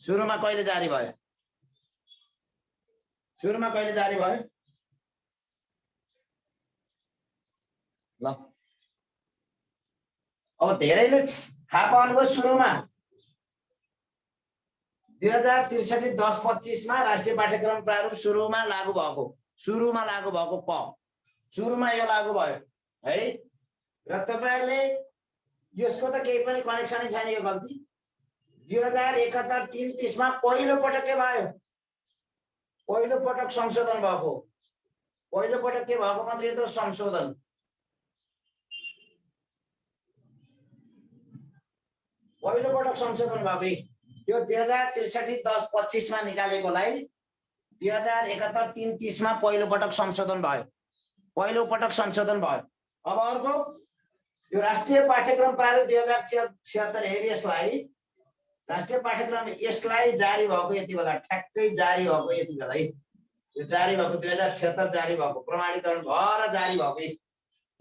सुरुमा कहिले जारी भयो? सुरुमा कहिले जारी भयो? ल अब धेरैले थाहा पाउनुभयो सुरुमा 2063 10-25 मा राष्ट्रिय पाठ्यक्रम प्रारूप सुरुमा लागू भएको सुरुमा यो लागू भयो है। र तपाईहरुले यसको त केही पनि कनेक्सनै छैन यो गल्ती। 2071-33 मा पहिलो पटक के भयो? पहिलो पटक संशोधन भएको। पहिलो पटक के भएको मात्रै त संशोधन। पहिलो पटक संशोधन भएको यो 2063 10-25 मा निकालेकोलाई 2071-33 मा पहिलो पटक संशोधन भयो। पहिलो पटक संशोधन भयो। अब अर्को यो राष्ट्रिय पाठ्यक्रम प्रारूप 2076 हेरी यसलाई राष्ट्रिय पाठ्यक्रम यसलाई जारी भएको यति बेला ठ्याक्कै जारी भएको यति बेला है। यो जारी भएको 2076 जारी भएको प्रमाणीकरण भएर जारी भएको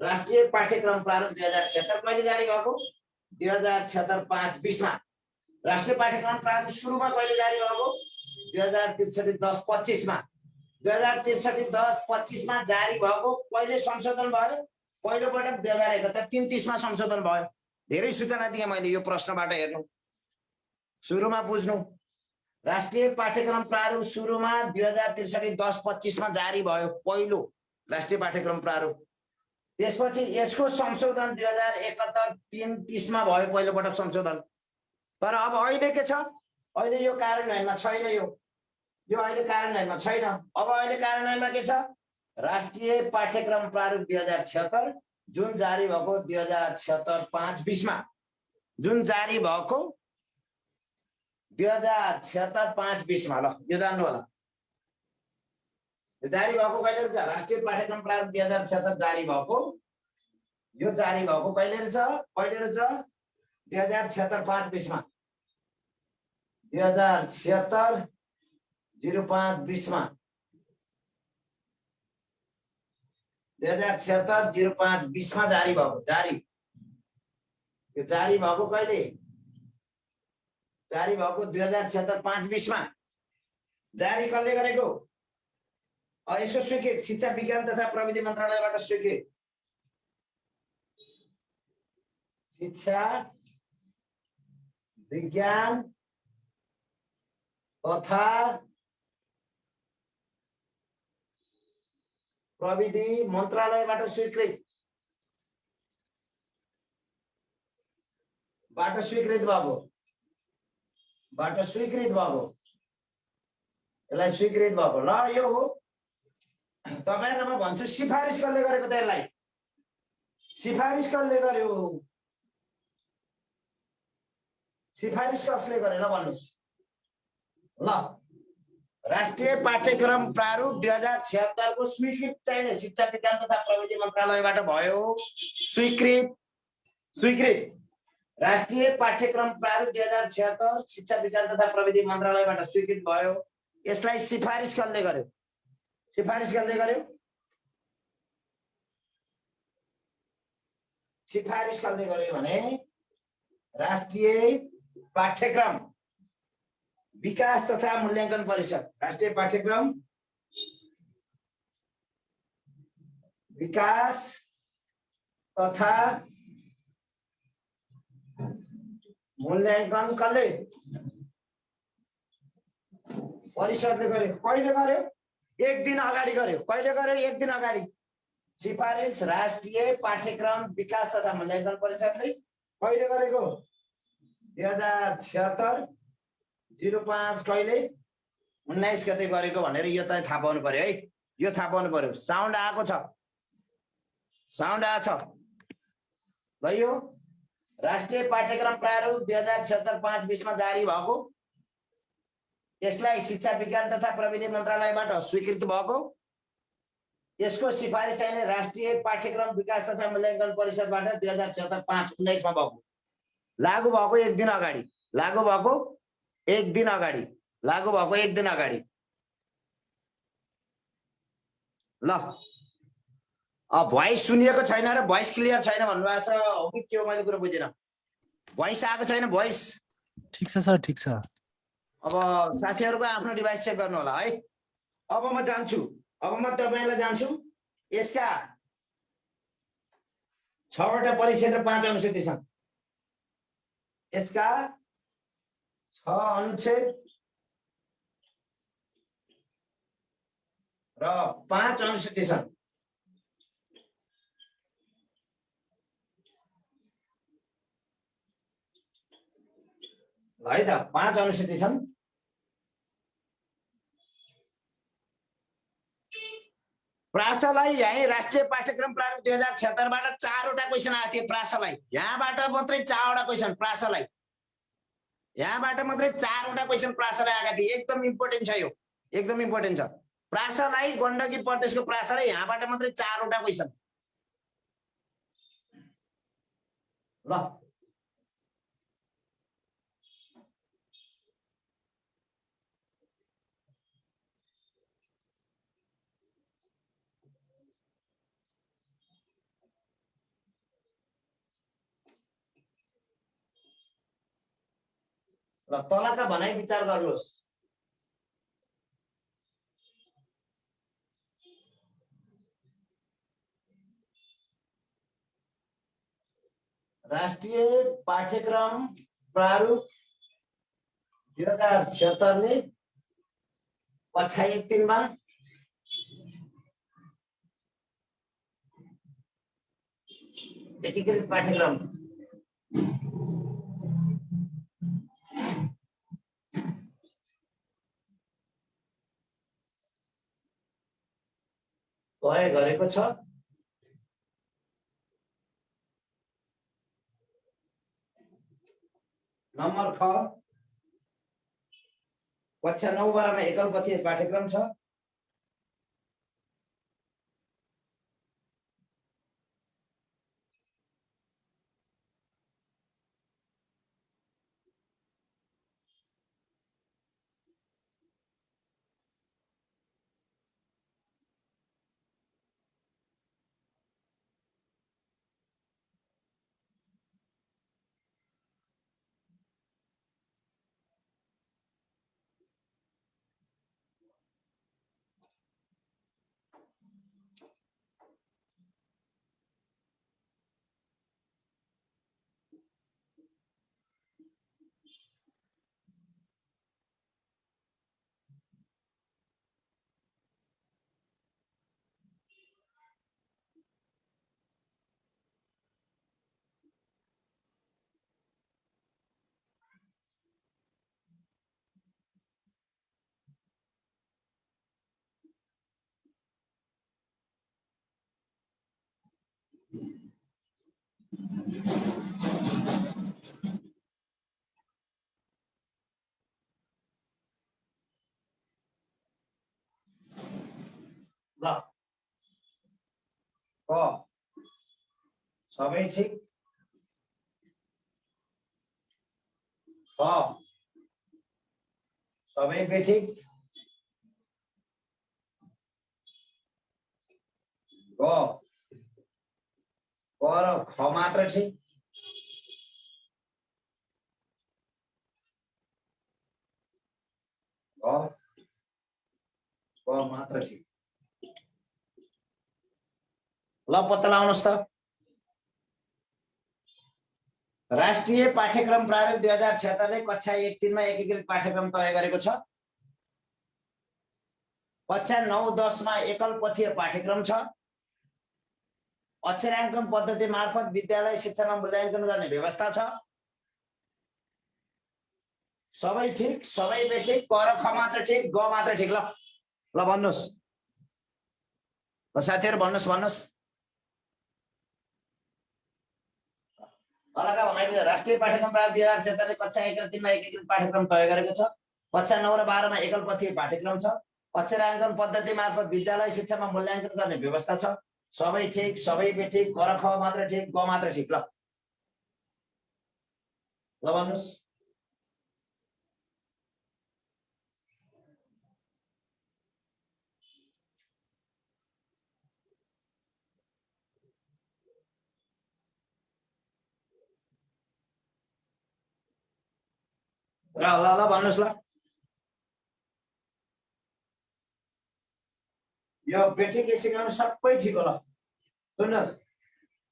राष्ट्रिय पाठ्यक्रम प्रारूप 2076 कहिले जारी भएको? 2076 5-20 मा। राष्ट्रिय पाठ्यक्रम प्रारूप सुरुमा कहिले जारी भएको? 2063 10-25 मा। 2063 10-25 मा जारी भएको कहिले संशोधन भयो? पहिलो पटक 2071-33 मा संशोधन भयो। धेरै सूचना दिए मैले यो प्रश्नबाट हेर्नु। सुरुमा बुझ्नु। राष्ट्रिय पाठ्यक्रम प्रारूप सुरुमा 2063 10-25 मा जारी भयो पहिलो राष्ट्रिय पाठ्यक्रम प्रारूप। त्यसपछि यसको संशोधन 2071-33 मा भयो पहिलो पटक संशोधन। तर अब अहिले के छ? अहिले यो कार्यान्वयनमा छैन यो अहिले कार्यान्वयनमा छैन। अब अहिले कार्यान्वयनमा के छ? राष्ट्रिय पाठ्यक्रम प्रारूप 2076 जुन जारी भएको 2076 5-20 मा जुन जारी भएको 2076 5-20 मा। ल यो जान्नु होला। यो जारी भएको कहिले रहेछ? राष्ट्रिय पाठ्यक्रम प्रारूप 2076 जारी भएको यो जारी भएको कहिले रहेछ? 2076 5-20 मा। 2076 05-20 मा। 2076 05-20 मा जारी भएको जारी। यो जारी भएको कहिले? जारी भएको 2076 5-20 मा। जारी कसले गरेको? यसको स्वीकृत शिक्षा विज्ञान तथा प्रविधि मन्त्रालयबाट स्वीकृत। शिक्षा विज्ञान तथा प्रविधि मन्त्रालयबाट स्वीकृत भएको यसलाई स्वीकृत भएको। ल यो हो तपाईहरुलाई म भन्छु सिफारिस कसले गरेको त यसलाई? सिफारिस कसले गर्यो? सिफारिस कसले गरे ल भन्नुस्? ल राष्ट्रिय पाठ्यक्रम प्रारूप 2076 को स्वीकृत चाहिने शिक्षा विज्ञान तथा प्रविधि मन्त्रालयबाट भयो स्वीकृत। राष्ट्रिय पाठ्यक्रम प्रारूप 2076 शिक्षा विज्ञान तथा प्रविधि मन्त्रालयबाट स्वीकृत भयो। यसलाई सिफारिस कसले गर्यो? सिफारिस कसले गर्यो? सिफारिस कसले गर्यो भने राष्ट्रिय पाठ्यक्रम विकास तथा मूल्याङ्कन परिषद। राष्ट्रिय पाठ्यक्रम विकास तथा मूल्याङ्कन कसले? परिषदले गर्यो। कहिले गर्यो? एक दिन अगाडि गर्यो। कहिले गर्यो? एक दिन अगाडि। सिफारिस राष्ट्रिय पाठ्यक्रम विकास तथा मूल्याङ्कन परिषदले कहिले गरेको? 2076 05 कहिले? 19 गते गरेको भनेर यो त थाहा पाउनु पर्यो है। यो थाहा पाउनु पर्यो। साउन्ड आएको छ? साउन्ड आछ? ल यो राष्ट्रिय पाठ्यक्रम प्रारूप 2076 5-20 मा जारी भएको यसलाई शिक्षा विज्ञान तथा प्रविधि मन्त्रालयबाट स्वीकृत भएको। यसको सिफारिस चाहिने राष्ट्रिय पाठ्यक्रम विकास तथा मूल्याङ्कन परिषदबाट 2076 5-19 मा भएको। लागू भएको एक दिन अगाडि। लागू भएको एक दिन अगाडि। ल भोइस सुनिएको छैन र भोइस क्लियर छैन भन्नुभएको छ हो कि के हो? मैले कुरा बुझिन। भोइस आएको छैन? भोइस ठीक छ सर, ठीक छ। अब साथीहरुको आफ्नो डिभाइस चेक गर्नु होला है। अब म जान्छु, अब म तपाईलाई जान्छु यसका 6 वटा परिच्छेद र 5 अनुच्छेद छन्। यसका 6 अनुच्छेद र 5 अनुच्छेद छन्। है त 5 अनुच्छेद छन्। प्रासलाई यही राष्ट्रिय पाठ्यक्रम प्रारूप 2076 बाट 4 वटा क्वेशन आएको थियो प्रासलाई। यहाँबाट मात्रै 4 वटा क्वेशन प्रासलाई। यहाँबाट मात्रै 4 वटा क्वेशन प्रासलाई आएका थिए। एकदम इम्पोर्टेन्ट छ यो, एकदम इम्पोर्टेन्ट छ। प्रासलाई गण्डकी प्रदेशको प्रासलाई यहाँबाट मात्रै 4 वटा क्वेशन। ल ल तलका भनाइ विचार गर्नुहोस्। राष्ट्रिय पाठ्यक्रम प्रारूप 2076 ले कक्षा 1-3 मा एकीकृत पाठ्यक्रम तय गरेको छ। नम्बर 6 कक्षा 9-12 मा एकल पथीय पाठ्यक्रम छ। ल सबै ठिक सबै बेठिक ग र ख मात्र ठिक। ग मात्र ठिक। ल पत्ता लगाउनुहोस् त। राष्ट्रिय पाठ्यक्रम प्रारूप 2076 ले कक्षा 1-3 मा एकीकृत पाठ्यक्रम तय गरेको छ। कक्षा 9-10 मा एकल पथीय पाठ्यक्रम छ। अक्षराङ्कन पद्धति मार्फत विद्यालय शिक्षामा मूल्याङ्कन गर्ने व्यवस्था छ। सबै ठिक सबै बेठिक क र ख मात्र ठिक ग मात्र ठिक। ल भन्नुहोस्। ल साथीहरु भन्नुहोस् भन्नुहोस्। तलका भनाइ राष्ट्रिय पाठ्यक्रम प्रारूप 2076 ले कक्षा 1 र 3 मा एकीकृत पाठ्यक्रम तय गरेको छ। कक्षा 9 र 12 मा एकल पथीय पाठ्यक्रम छ। अक्षराङ्कन पद्धति मार्फत विद्यालय शिक्षामा मूल्याङ्कन गर्ने व्यवस्था छ। सबै ठिक सबै बेठिक क र ख मात्र ठिक ग मात्र ठिक। ल भन्नुहोस्। ल ल ल भन्नुहोस्। ल यो बेठिक सिकाउनु सबै ठिक होला। सुन्नुहोस्,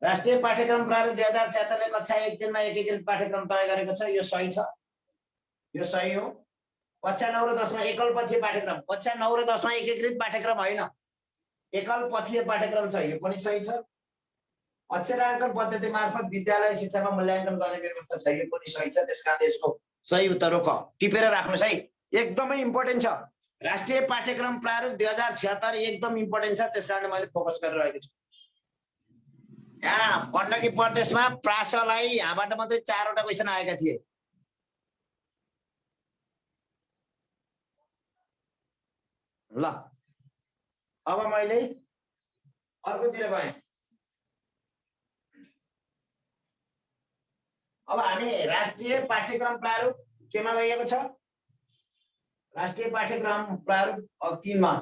राष्ट्रिय पाठ्यक्रम प्रारूप 2076 ले कक्षा 1 दिनमा एकीकृत पाठ्यक्रम तय गरेको छ। यो सही छ, यो सही हो। कक्षा 9 र 10 मा एकल पक्षीय पाठ्यक्रम, कक्षा 9 र 10 मा एकीकृत पाठ्यक्रम होइन, एकल पक्षीय पाठ्यक्रम छ, यो पनि सही छ। अक्षराङ्कन पद्धति मार्फत विद्यालय शिक्षामा मूल्याङ्कन गर्ने व्यवस्था छ, यो पनि सही छ। त्यसकारण यसको सही उत्तर हो क। टिपेर राख्नुस् है, एकदमै इम्पोर्टेन्ट छ। राष्ट्रिय पाठ्यक्रम प्रारूप 2076 एकदम इम्पोर्टेन्ट छ, त्यसकारण मैले फोकस गरेर रहेको छु। यहाँ गण्डकी प्रदेशमा प्रासलाई यहाँबाट मात्रै 4 वटा क्वेशन आएका थिए। ल अब मैले अर्कोतिर गएँ। अब हामी राष्ट्रिय पाठ्यक्रम प्रारूप केमा गएको छ? राष्ट्रिय पाठ्यक्रम प्रारूप 3 मा।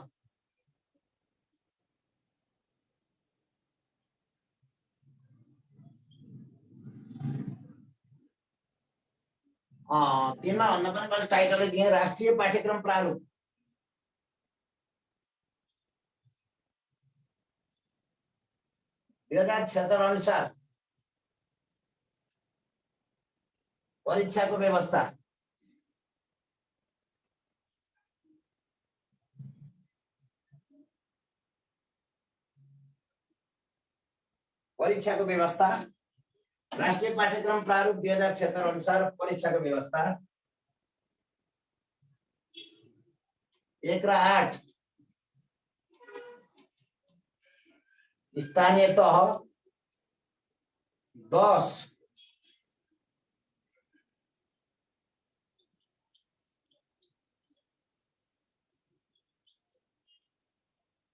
तीनमा भन्दा पनि मैले टाइटलै दिएँ राष्ट्रिय पाठ्यक्रम प्रारूप। अनुसार परीक्षाको व्यवस्था। परीक्षाको व्यवस्था, राष्ट्रिय पाठ्यक्रम प्रारूप 2076 अनुसार परीक्षाको व्यवस्था 1 र 8 स्थानीय तह 10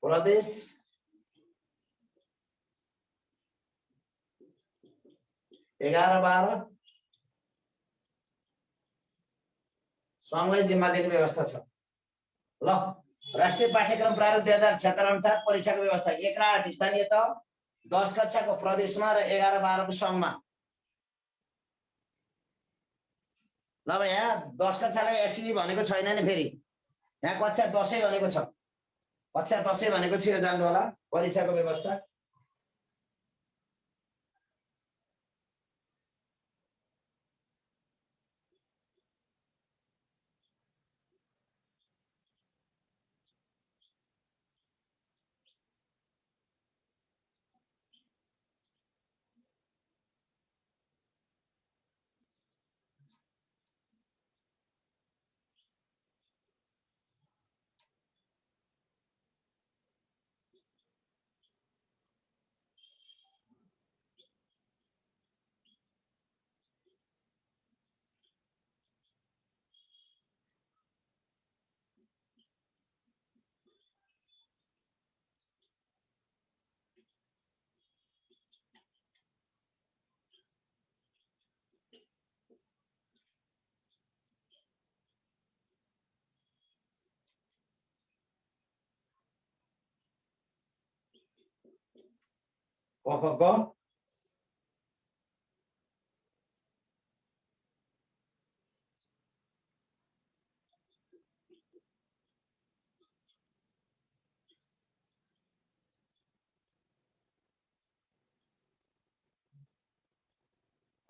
प्रदेश 11-12 सँगै जिम्मा दिने व्यवस्था छ। ल राष्ट्रिय पाठ्यक्रम प्रारूप 2076 अनुसार परीक्षाको व्यवस्था 1 र 8 स्थानीय तह 10 कक्षाको प्रदेशमा र 11-12 को सङ्घमा। ल अब यहाँ 10 कक्षालाई एसई भनेको छैन नि, फेरि यहाँ कक्षा 10 भनेको छ। कक्षा 10 भनेको छ, यो जान्नु होला परीक्षाको व्यवस्था।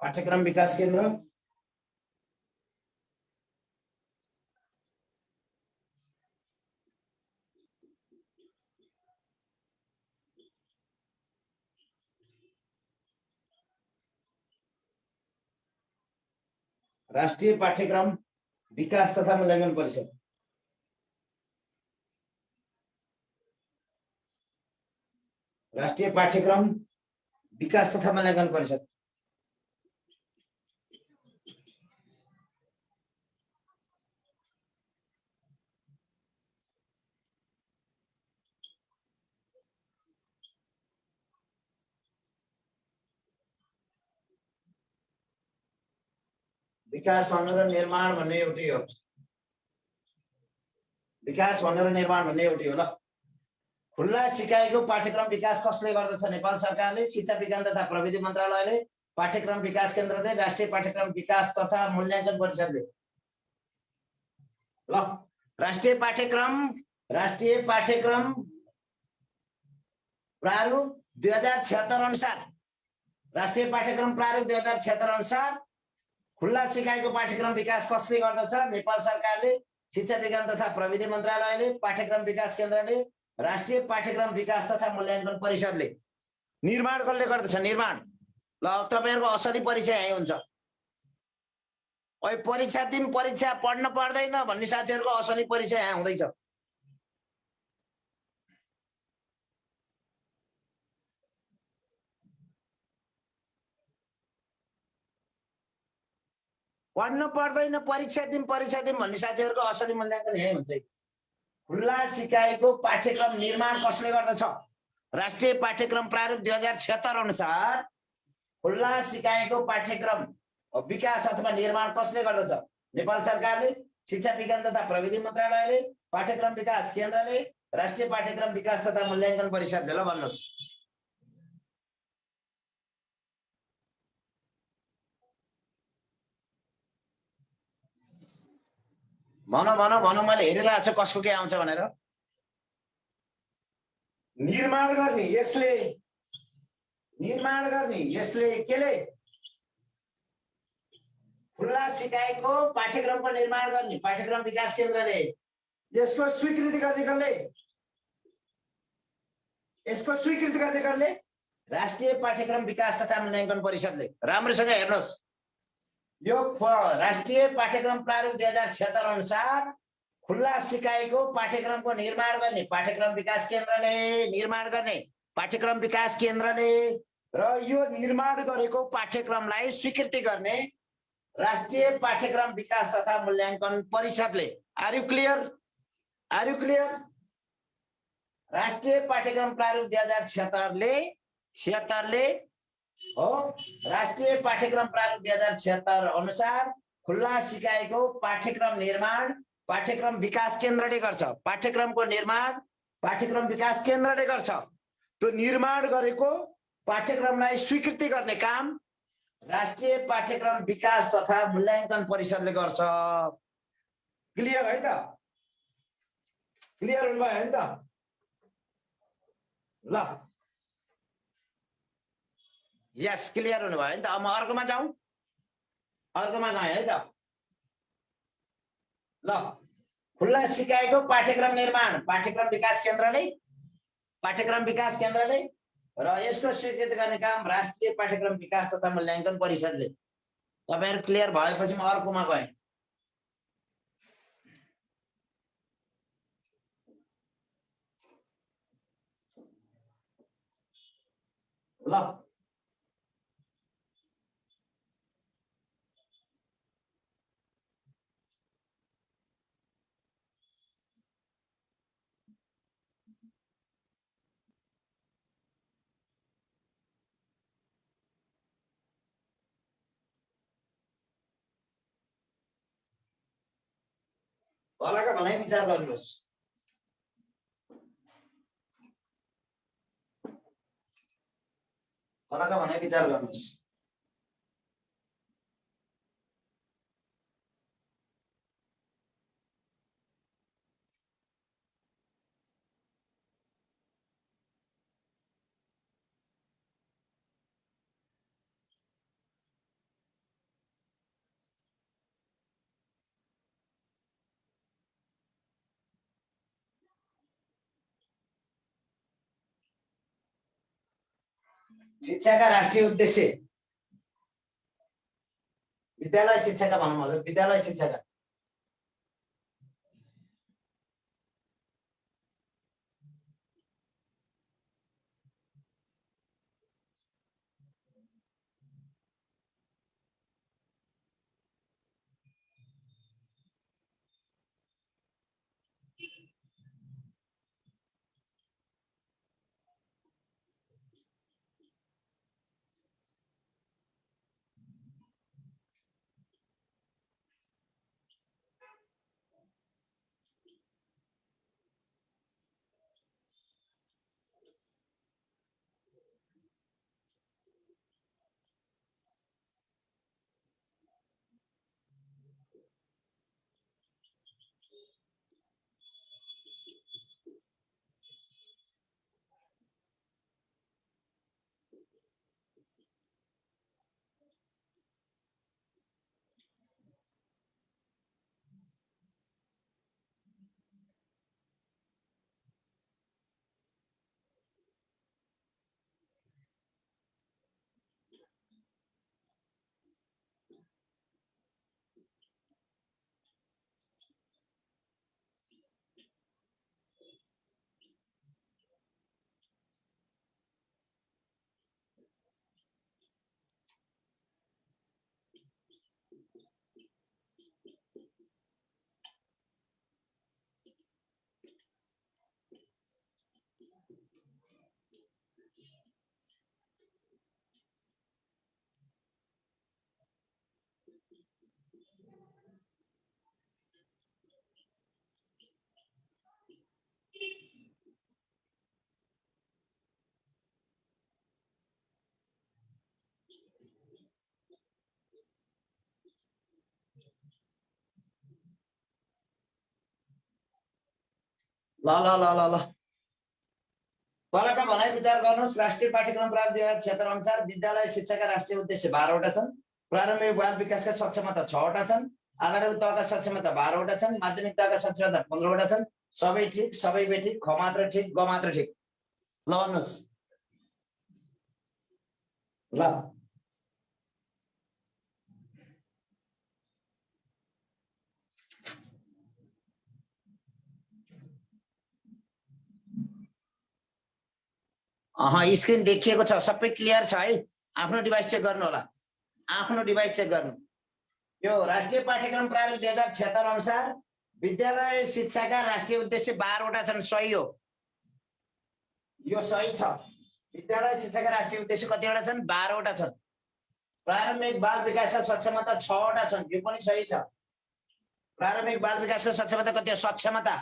पाठ्यक्रम विकास केन्द्र, राष्ट्रिय पाठ्यक्रम विकास तथा मूल्याङ्कन परिषद। राष्ट्रिय पाठ्यक्रम विकास तथा मूल्याङ्कन परिषद। विकास भनेर निर्माण भन्ने एउटै हो। विकास भनेर निर्माण भन्ने एउटै हो। ल खुल्ला सिकाइको पाठ्यक्रम विकास कसले गर्दछ? नेपाल सरकारले, शिक्षा विज्ञान तथा प्रविधि मन्त्रालयले, पाठ्यक्रम विकास केन्द्रले, राष्ट्रिय पाठ्यक्रम विकास तथा मूल्याङ्कन परिषदले। ल राष्ट्रिय पाठ्यक्रम प्रारूप 2076 अनुसार, राष्ट्रिय पाठ्यक्रम प्रारूप 2076 अनुसार खुल्ला सिकाइको पाठ्यक्रम विकास कसले गर्दछ? नेपाल सरकारले, शिक्षा विज्ञान तथा प्रविधि मन्त्रालयले, पाठ्यक्रम विकास केन्द्रले, राष्ट्रिय पाठ्यक्रम विकास तथा मूल्याङ्कन परिषदले। निर्माण कसले गर्दछ? निर्माण। ल तपाईहरुको असली परिचय यही हुन्छ। ओइ परीक्षा दिन परीक्षा पढ्न पर्दैन भन्ने साथीहरुको असली परिचय यहाँ हुँदैछ। पढ्न पर्दैन परीक्षा दिन भन्ने साथीहरुको असली मूल्याङ्कन यही हुन्छ। खुल्ला सिकाइको पाठ्यक्रम निर्माण कसले गर्दछ? राष्ट्रिय पाठ्यक्रम प्रारूप 2076 अनुसार खुल्ला सिकाइको पाठ्यक्रम विकास अथवा निर्माण कसले गर्दछ? नेपाल सरकारले, शिक्षा विज्ञान तथा प्रविधि मन्त्रालयले, पाठ्यक्रम विकास केन्द्रले, राष्ट्रिय पाठ्यक्रम विकास तथा मूल्याङ्कन परिषदले। ल भन्नुस्। भन मैले हेरिरहेको छु कसको के आउँछ भनेर। निर्माण गर्ने यसले, निर्माण गर्ने यसले केले? खुल्ला सिकाइको पाठ्यक्रमको निर्माण गर्ने पाठ्यक्रम विकास केन्द्रले। यसको स्वीकृति गर्ने कसले? यसको स्वीकृति गर्ने कसले? राष्ट्रिय पाठ्यक्रम विकास तथा मूल्याङ्कन परिषदले। राम्रोसँग हेर्नुहोस्, यो राष्ट्रिय पाठ्यक्रम प्रारूप 2076 अनुसार खुल्ला सिकाइको पाठ्यक्रमको निर्माण गर्ने पाठ्यक्रम विकास केन्द्रले, निर्माण गर्ने पाठ्यक्रम विकास केन्द्रले र यो निर्माण गरेको पाठ्यक्रमलाई स्वीकृति गर्ने राष्ट्रिय पाठ्यक्रम विकास तथा मूल्याङ्कन परिषदले। Are you clear? Are you clear? राष्ट्रिय पाठ्यक्रम प्रारूप 2076 ले हो, राष्ट्रिय पाठ्यक्रम प्रारूप 2076 अनुसार खुल्ला सिकाइको पाठ्यक्रम निर्माण पाठ्यक्रम विकास केन्द्रले गर्छ। पाठ्यक्रमको निर्माण पाठ्यक्रम विकास केन्द्रले गर्छ। त्यो निर्माण गरेको पाठ्यक्रमलाई स्वीकृति गर्ने काम राष्ट्रिय पाठ्यक्रम विकास तथा मूल्याङ्कन परिषदले गर्छ। क्लियर है त? क्लियर हुनुभयो है त? ल यस क्लियर हुनुभयो है त? अब म अर्कोमा जाउँ, अर्कोमा गएँ है त। ल खुल्ला सिकाइको पाठ्यक्रम निर्माण पाठ्यक्रम विकास केन्द्रले र यसको स्वीकृति गर्ने काम राष्ट्रिय पाठ्यक्रम विकास तथा मूल्याङ्कन परिषदले। तपाईहरु क्लियर भएपछि म अर्कोमा गएँ। ल तलका भनाइ विचार गर्नुहोस्। तलका भनाइ विचार गर्नुहोस्। शिक्षा का राष्ट्रीय उद्देश्य, विद्यालय शिक्षा का भनौँ हजुर, विद्यालय शिक्षा का ल ल ल ल ल तलका भनाइ विचार गर्नुहोस्। राष्ट्रिय पाठ्यक्रम प्रारूप 2076 अनुसार विद्यालय शिक्षाका राष्ट्रिय उद्देश्य 12 वटा छन्। प्रारम्भिक बाल विकासका सक्षमता 6 वटा छन्। आधारभूत तहका सक्षमता 12 वटा छन्। माध्यमिक तहका सक्षमता 15 वटा छन्। सबै ठिक, सबै बेठिक, ख मात्र ठिक, ग मात्र ठिक। ल भन्नुहोस्। ल स्क्रिन देखिएको छ, सबै क्लियर छ है। आफ्नो डिभाइस चेक गर्नु होला, आफ्नो डिभाइस चेक गर्नु। यो राष्ट्रिय पाठ्यक्रम प्रारूप 2076 अनुसार विद्यालय शिक्षाका राष्ट्रिय उद्देश्य 12 वटा छन्। सही हो, यो सही छ। विद्यालय शिक्षाका राष्ट्रिय उद्देश्य कतिवटा छन्? 12 वटा छन्। प्रारम्भिक बाल विकासका सक्षमता 6 वटा छन्, यो पनि सही छ। प्रारम्भिक बाल विकासको सक्षमता कति हो? सक्षमता,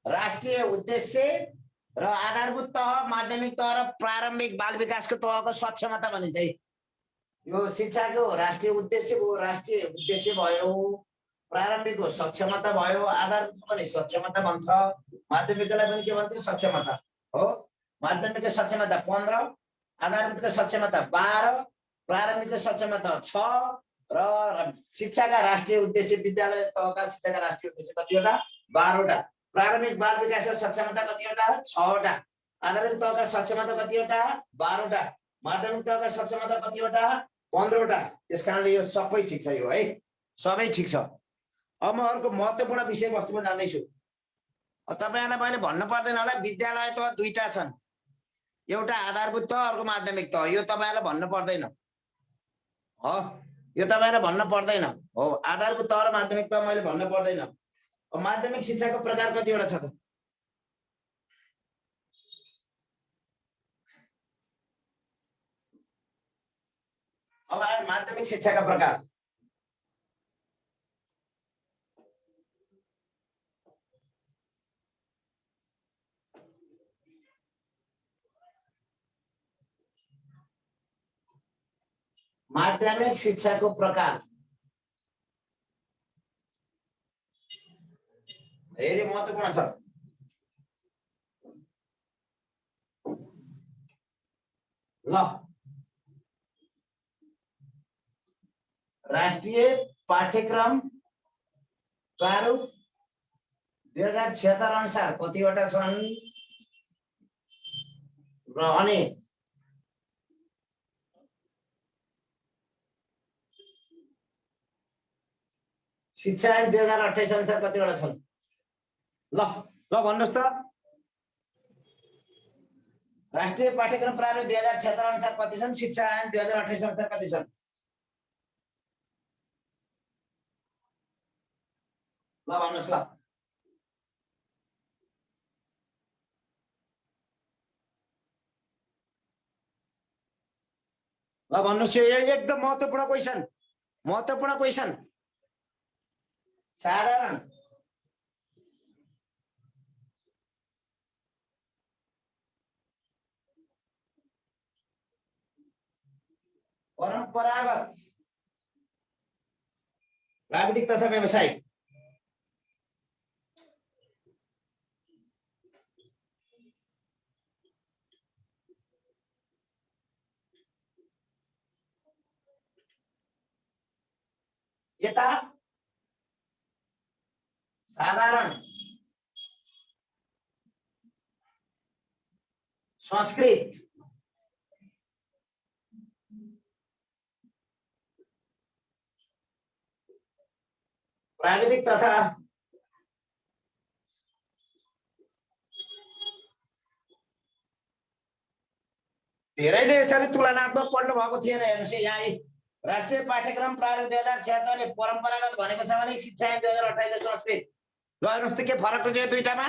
राष्ट्रिय उद्देश्य र आधारभूत तह, माध्यमिक तह र प्रारम्भिक बाल विकासको तहको सक्षमता भनिन्छ है। यो शिक्षाको राष्ट्रिय उद्देश्य भयो, राष्ट्रिय उद्देश्य भयो, प्रारम्भिकको सक्षमता भयो, आधारभूत पनि सक्षमता भन्छ, माध्यमिकलाई पनि के भन्छ? सक्षमता हो। माध्यमिकको सक्षमता 15, आधारभूतको सक्षमता 12, प्रारम्भिकको सक्षमता 6 र शिक्षाका राष्ट्रिय उद्देश्य विद्यालय तहका शिक्षाका राष्ट्रिय उद्देश्य कतिवटा? 12 वटा। प्रारम्भिक बाल विकासका सक्षमता कतिवटा? 6 वटा। आधारभूत तहका सक्षमता कतिवटा? 12 वटा। माध्यमिक तहका सक्षमता कतिवटा? 15 वटा। त्यसकारणले यो सबै ठिक छ, यो है सबै ठिक छ। अब म अर्को महत्त्वपूर्ण विषयवस्तुमा जाँदैछु। तपाईहरुलाई मैले भन्नु पर्दैन होला, विद्यालय तह दुईटा छन्, एउटा आधारभूत तह, अर्को माध्यमिक तह। यो तपाईहरुलाई भन्नु पर्दैन हो, यो तपाईहरुलाई भन्नु पर्दैन हो। आधारभूत तह र माध्यमिक तह मैले भन्नु पर्दैन। अब माध्यमिक शिक्षाको प्रकार कतिवटा छ त? अब आयो माध्यमिक शिक्षाका प्रकार। माध्यमिक शिक्षाको प्रकार धेरै महत्त्वपूर्ण छ। ल, राष्ट्रिय पाठ्यक्रम प्रारूप 2076 अनुसार कतिवटा छन् र अनि शिक्षा ऐन 2028 अनुसार कतिवटा छन्? ल ल भन्नुहोस् त। राष्ट्रिय पाठ्यक्रम प्रारूप 2076 अनुसार कति छन्? शिक्षा ऐन 2028 अनुसार कति छन्? ल भन्नुहोस्। ल भन्नुहोस्। यो एकदम महत्त्वपूर्ण क्वेशन, महत्त्वपूर्ण क्वेशन। साधारण परम्परागत प्राविधिक तथा व्यावसायिक यता साधारण संस्कृत प्राविधिक तथा धेरैले यसरी तुलनात्मक पढ्नु भएको थिएन। हेर्नुस् यहाँ राष्ट्रिय पाठ्यक्रम प्रारूप 2076 ले परम्परागत भनेको छ भने शिक्षा ऐन 2028 ले संस्कृत। ल हेर्नुस् त के फरक छ यो दुईटामा।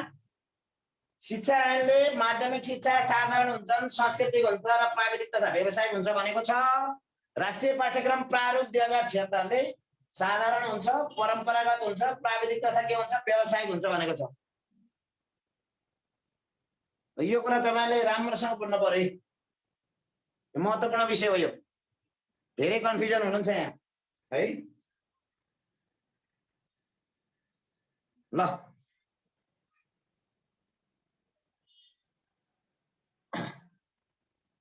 शिक्षा ऐनले माध्यमिक शिक्षा साधारण हुन्छन्, सांस्कृतिक हुन्छ र प्राविधिक तथा व्यावसायिक हुन्छ भनेको छ। राष्ट्रिय पाठ्यक्रम प्रारूप 2076 ले साधारण हुन्छ, परम्परागत हुन्छ, प्राविधिक तथा के हुन्छ व्यावसायिक हुन्छ भनेको छ। यो कुरा तपाईले राम्रोसँग बुझ्नु पर्यो है, महत्त्वपूर्ण विषय हो यो। धेरै कन्फ्युजन हुनुहुन्छ यहाँ है। ल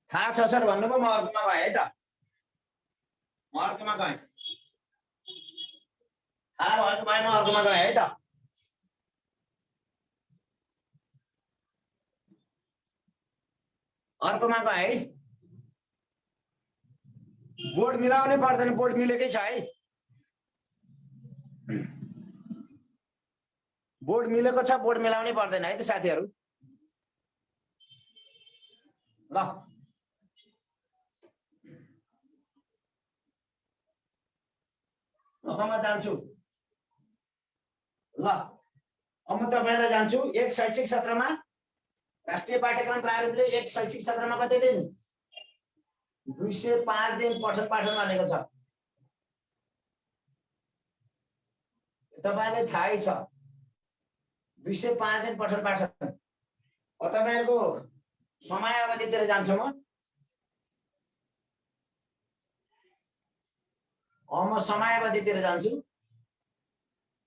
थाहा छ सर भन्नुभयो, म अर्कोमा गएँ है त। म अर्कोमा गएँ, थाहा भएको भए म अर्कोमा गएँ है त। अर्कोमा गएँ है। बोर्ड मिलाउनै पर्दैन, बोर्ड मिलेकै छ है। बोर्ड मिलेको छ, बोर्ड मिलाउनै पर्दैन है त साथीहरू। ल अब म जान्छु। ल अब म तपाईलाई जान्छु। एक शैक्षिक सत्रमा राष्ट्रिय पाठ्यक्रम प्रारूपले एक शैक्षिक सत्रमा कति दिन? 205 दिन पठन पाठन भनेको छ। तपाईलाई थाहै छ 205 दिन पठन पाठन। अब तपाईहरुको समय अवधितिर जान्छु म। म समय अवधितिर जान्छु।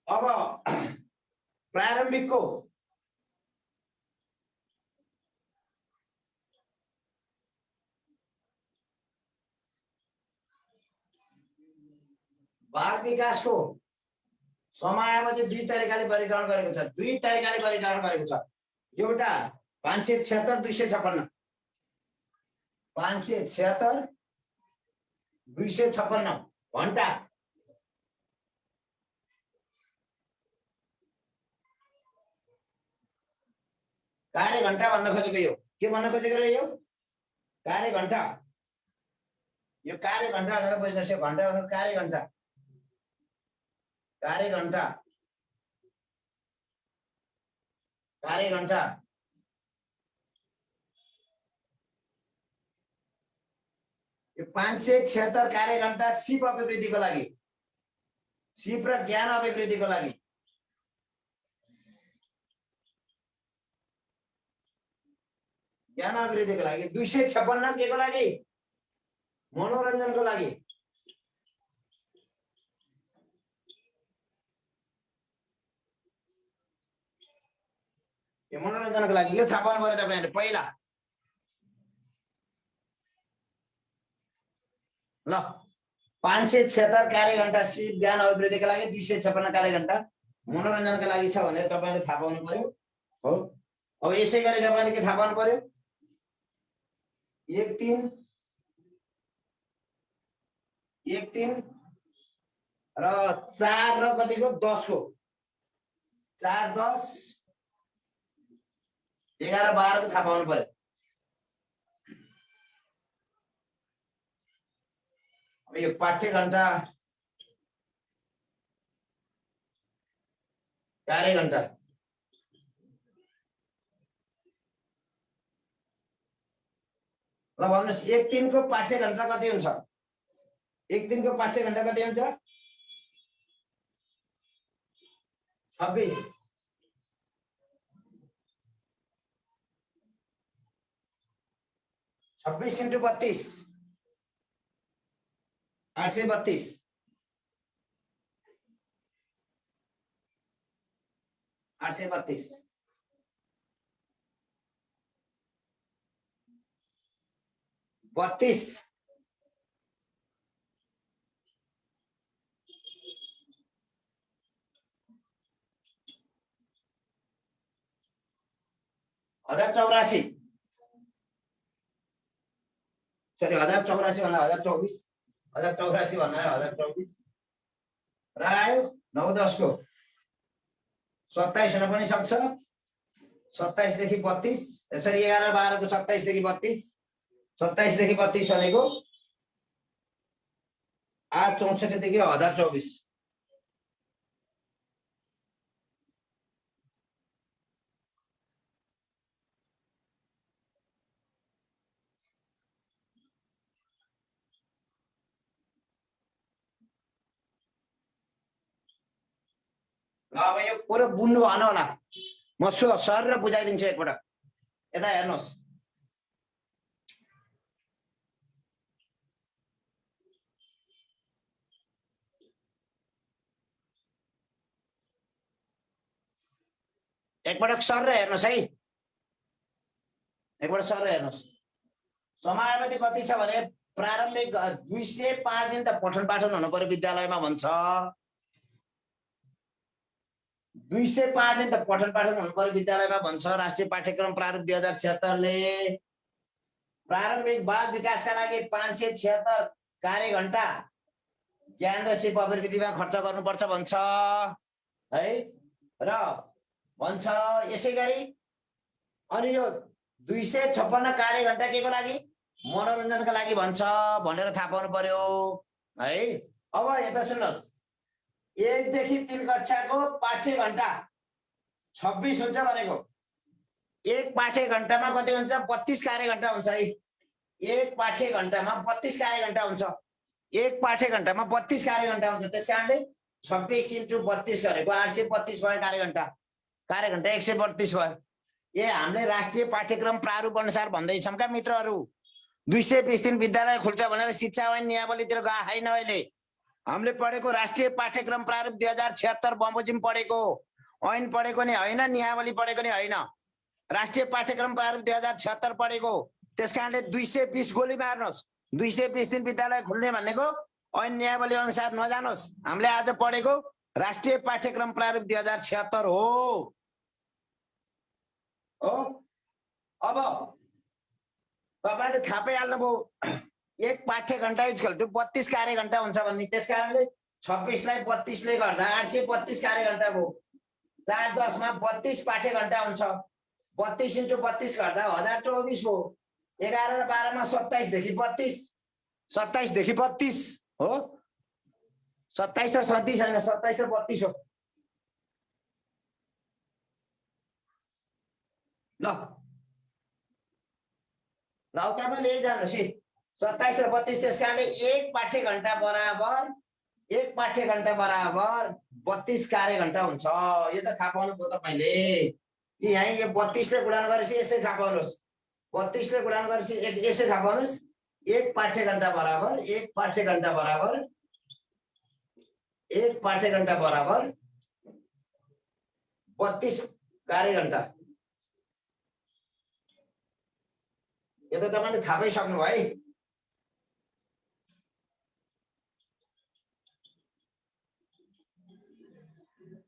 अब प्रारम्भिकको बाल विकासको समयावधि दुई तरिकाले वर्गीकरण गरेको छ। दुई तरिकाले वर्गीकरण गरेको छ। एउटा 576 256, 576 256 घण्टा। कार्य घण्टा भन्न खोजेको यो के भन्न खोजेको रे? यो कार्य घण्टा। यो कार्य घण्टा भनेर बुझ्नुहोस्। यो घण्टा भनेको कार्य घण्टा, कार्य घण्टा, कार्य घण्टा। यो 576 कार्य घण्टा सिप अभिवृद्धिको लागि, सिप र ज्ञान अभिवृद्धिको लागि, ज्ञान अभिवृद्धिको लागि। 256 केको लागि? मनोरञ्जनको लागि। यो मनोरञ्जनको लागि। यो थाहा पाउनु पर्यो तपाईहरुले पहिला। ल 576 कार्य घण्टा सिप ज्ञान अभिवृद्धिको लागि, 256 कार्य घण्टा मनोरञ्जनका लागि छ भनेर तपाईहरुले थाहा पाउनु पर्यो हो। अब यसै गरी तपाईले के थाहा पाउनु पर्यो? 1 3 र 4 र कतिको 10 को 4 10 11 12 को थाहा पाउनु पर्यो। अब यो पाठ्य घण्टा कार्य घण्टा ल भन्नुहोस् 1 3 को पाठ्य घण्टा कति हुन्छ? 1 3 को पाठ्य घण्टा कति हुन्छ? 26। 26 × 32 832। 832 32 1084 सरी 1084 भन्दा 1024 1084 भन्दा 1024 र आयो 9 10 को 27 हुन पनि सक्छ। 27 देखि 32 यसरी 11 12 को 27 देखि 32 27 देखि 32 भनेको 864 देखि 1024। अब यो पुरो बुझ्नु भएन होला, म सर र बुझाइदिन्छु एकपटक। यता हेर्नुहोस्, एकपटक सर र हेर्नुहोस् है, एकपटक सर र हेर्नुहोस्। समयावधि कति छ भने प्रारम्भिक 205 दिन त पठन पाठन हुनु पर्यो विद्यालयमा भन्छ। 205 दिन त पठन पाठन हुनु पर्यो विद्यालयमा भन्छ राष्ट्रिय पाठ्यक्रम प्रारूप 2076 ले। प्रारम्भिक बाल विकासका लागि 576 कार्य घण्टा ज्ञान र सिप अभिवृद्धिमा खर्च गर्नुपर्छ भन्छ है। र भन्छ यसै गरी अनि यो 256 कार्य घण्टा केको लागि, मनोरञ्जनका लागि भन्छ भनेर थाहा पाउनु पर्यो है। अब यता सुन्नुहोस्, 1 देखि 3 कक्षाको पाठ्य घण्टा 26 हुन्छ भनेको। एक पाठ्य घण्टामा कति हुन्छ? 32 कार्य घण्टा हुन्छ है। एक पाठ्य घण्टामा 32 कार्य घण्टा हुन्छ। एक पाठ्य घण्टामा 32 कार्य घण्टा हुन्छ। त्यसकारणले 26 × 32 गरेको 832 भयो कार्य घण्टा। कार्य घण्टा 132 भयो। ए हामीले राष्ट्रिय पाठ्यक्रम प्रारूप अनुसार भन्दैछौँ का मित्रहरू, 220 दिन विद्यालय खुल्छ भनेर शिक्षा ऐन नियावलीतिर गए होइन। अहिले हामीले पढेको राष्ट्रिय पाठ्यक्रम प्रारूप 2076 बमोजिम पढेको, ऐन पढेको नि होइन, नियावली पढेको नि होइन, राष्ट्रिय पाठ्यक्रम प्रारूप 2076 पढेको। त्यसकारणले 220 गोली मार्नुहोस्। 220 दिन विद्यालय खुल्ने भनेको ऐन नियावली अनुसार नजानुहोस्। हामीले आज पढेको राष्ट्रिय पाठ्यक्रम प्रारूप 2076 हो। अब तपाईले थाहा पाइहाल्नुभयो, एक पाठ्य घण्टा इक्वल टु 32 कार्य घण्टा हुन्छ भन्ने। त्यसकारणले 26 लाई 32 ले गर्दा 832 कार्य घण्टा भयो। 4 10 मा 32 पाठ्य घण्टा हुन्छ। 32 × 32 गर्दा 1024 हो। 11 र 12 मा 27 देखि 32, 27 देखि 32 हो। 27 र 37 हैन, 27 र 32 हो। ल तपाईँले यही जान्नुहोस् है, 27 र 32। त्यसकारणले एक पाठ्य घण्टा बराबर 32 कार्य घण्टा हुन्छ। यो त थाहा पाउनु भयो तपाईँले कि यहाँ यो 32 ले गुणन गरेपछि यसै थाहा पाउनुहोस्। 32 ले गुणन गरेपछि यसै थाहा पाउनुहोस्। एक पाठ्य घण्टा बराबर 32 कार्य घण्टा। यो त तपाईले थाहा पाइसक्नु भयो है।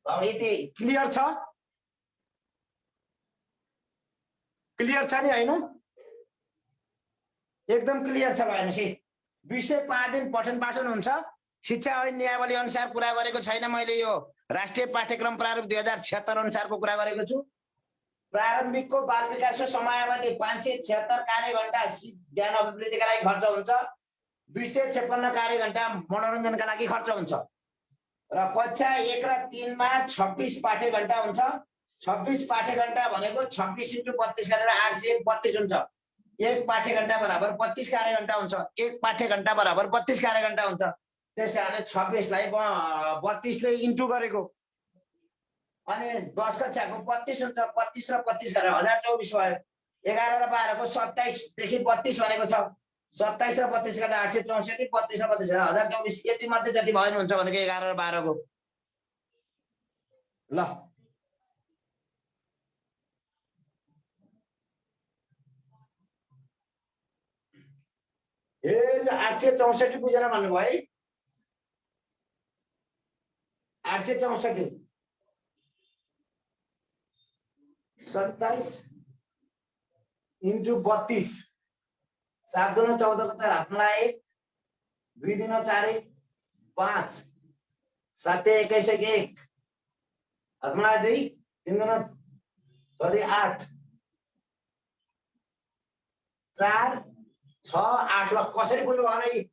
अब यति क्लियर छ? क्लियर छ नि हैन? एकदम क्लियर छ भनेपछि 205 दिन पठन पाठन हुन्छ। शिक्षा ऐन नियावली अनुसार कुरा गरेको छैन मैले, यो राष्ट्रिय पाठ्यक्रम प्रारूप 2076 अनुसारको कुरा गरेको छु। प्रारम्भिकको बाल विकासको समयावधि 576 कार्य घण्टा ज्ञान अभिवृद्धिका लागि खर्च हुन्छ। 256 कार्य घण्टा मनोरञ्जनका लागि खर्च हुन्छ। र कक्षा 1 र 3 मा 26 पाठ्य घण्टा हुन्छ। 26 पाठ्य घण्टा भनेको 26 × 32 गरेर 832 हुन्छ। एक पाठ्य घण्टा बराबर 32 कार्य घण्टा हुन्छ। एक पाठ्य घण्टा बराबर 32 कार्य घण्टा हुन्छ। त्यसकारणले 26 लाई 32 ले इन्टु गरेको अनि 10 कक्षाको 32 हुन्छ। 32 र 32 गरेर 1024 भयो। 11 र 12 को 27 देखि 32 भनेको छ। 27 र 32 गर्दा 864, 32 र 32 गर्दा 1024। यति मध्ये जति भयो नि हुन्छ भनेको 11 र 12 को। ल ए 864 बुझेर भन्नुभयो है। 864 27 × 32, 7 दूना 14 को 4 हातमा 1, 2 दूना 4 5, 7 21 1 हातमा 2, 3 दूना 8, 4 6 8। ल कसरी बुझ्नु भएन?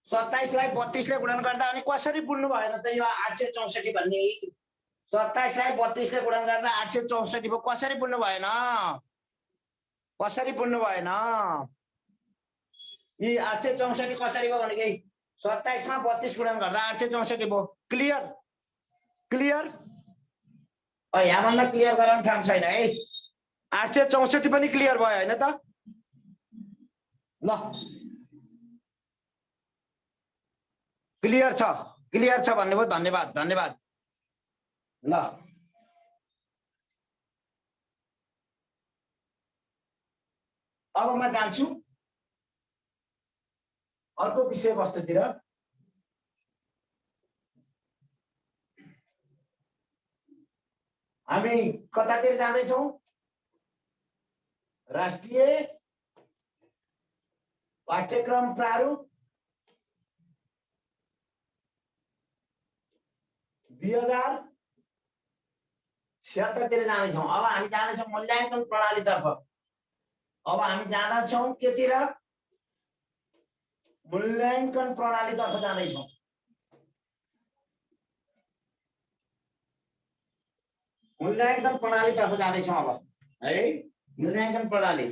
27 लाई 32 ले गुणन गर्दा अनि कसरी बुझ्नु भएन त यो 864 भन्ने? 27 लाई 32 ले गुणन गर्दा 864 भयो। कसरी बुझ्नु भएन? कसरी बुझ्नु भएन? यी 864 कसरी भयो भने 27 मा 32 गुणन गर्दा 864 भयो। क्लियर? क्लियर? यहाँभन्दा क्लियर गराउन ठाउँ छैन है। 864 पनि क्लियर भयो हैन त? ल क्लियर छ भन्नुभयो, धन्यवाद धन्यवाद। ल अब म जान्छु अर्को विषयवस्तुतिर। हामी कतातिर जाँदैछौँ? राष्ट्रिय पाठ्यक्रम प्रारूप 2076 तिर जाँदैछौँ। अब हामी जाँदैछौँ मूल्याङ्कन प्रणालीतर्फ। अब हामी जाँदैछौँ केतिर? मूल्याङ्कन प्रणालीतर्फ जाँदैछौँ। मूल्याङ्कन प्रणालीतर्फ जाँदैछौँ अब है। मूल्याङ्कन प्रणाली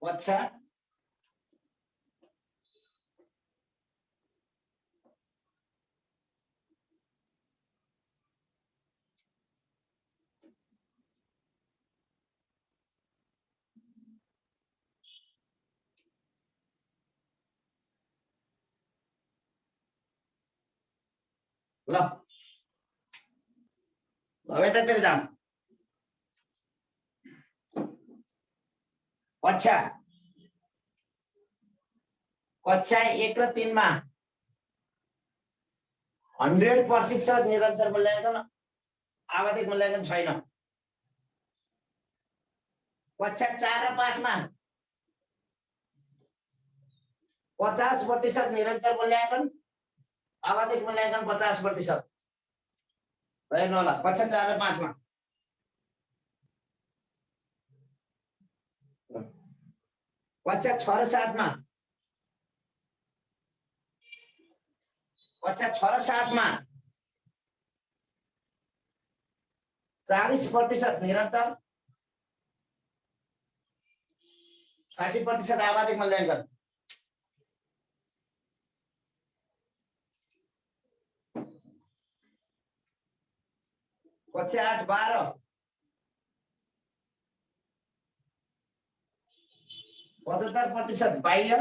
कक्षा ल यतातिर जाऊँ। कक्षा 1 र 3 मा 100% निरन्तर मूल्याङ्कन, आवधिक मूल्याङ्कन छैन। कक्षा 4 र 5 मा 50% निरन्तर मूल्याङ्कन, आवधिक मूल्याङ्कन 50%। हेर्नु होला कक्षा 4 र 5 मा। कक्षा 6 र 7 मा, कक्षा 6 र 7 मा 40% निरन्तर, 60% आवधिक मूल्याङ्कन। कक्षा 8 12 75% बाह्य,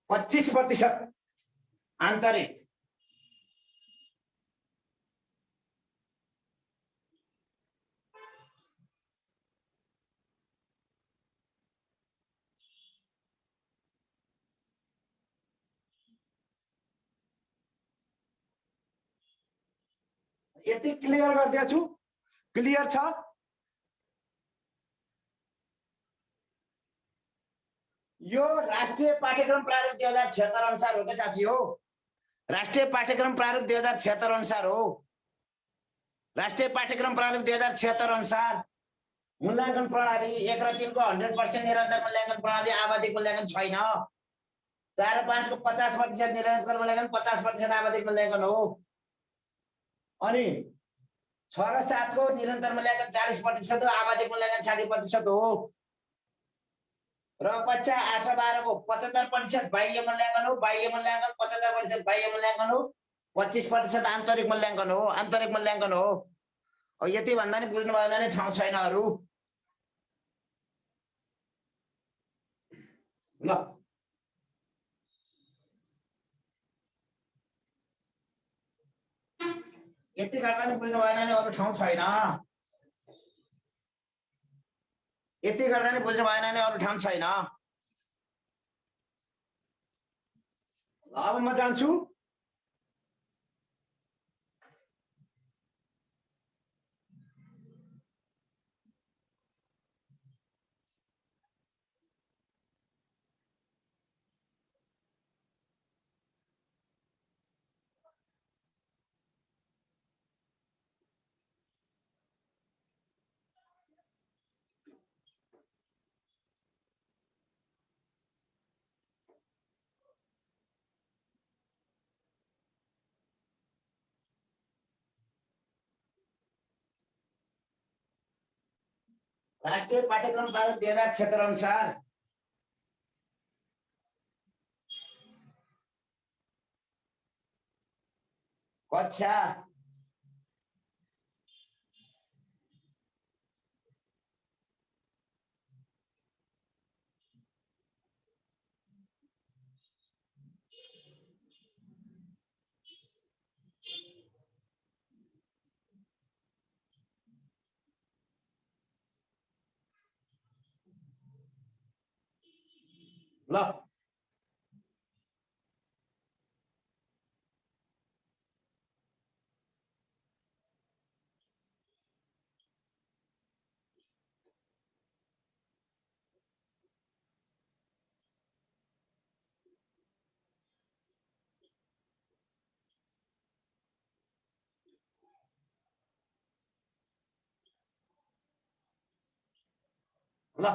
25% आन्तरिक। यति क्लियर गरिदिएछु। क्लियर छ? यो राष्ट्रिय पाठ्यक्रम प्रारूप 2076 अनुसार हो के साथी हो। राष्ट्रिय पाठ्यक्रम प्रारूप 2076 अनुसार हो। राष्ट्रिय पाठ्यक्रम प्रारूप 2076 अनुसार मूल्याङ्कन प्रणाली 1 र 3 को 100% निरन्तर मूल्याङ्कन प्रणाली, आवधिक मूल्याङ्कन छैन। 4 र 5 को 50% निरन्तर मूल्याङ्कन, 50% आवधिक मूल्याङ्कन हो। अनि 6 र 7 को निरन्तर मूल्याङ्कन 40% हो, आवधिक मूल्याङ्कन 60% हो। र कक्षा 8 र 12 को 75% बाह्य मूल्याङ्कन हो, बाह्य मूल्याङ्कन 75% बाह्य मूल्याङ्कन हो, 25% आन्तरिक मूल्याङ्कन हो, आन्तरिक मूल्याङ्कन हो। अब यति भन्दा नि बुझ्नु भएन भने ठाउँ छैन अरु। ल यति गर्दा नि बुझ्नु भएन भने अरु ठाउँ छैन। यति गर्दा नि बुझ्नु भएन भने अरु ठाउँ छैन। अब म जान्छु राष्ट्रिय पाठ्यक्रम प्रारूप 2076 अनुसार कक्षा ल ल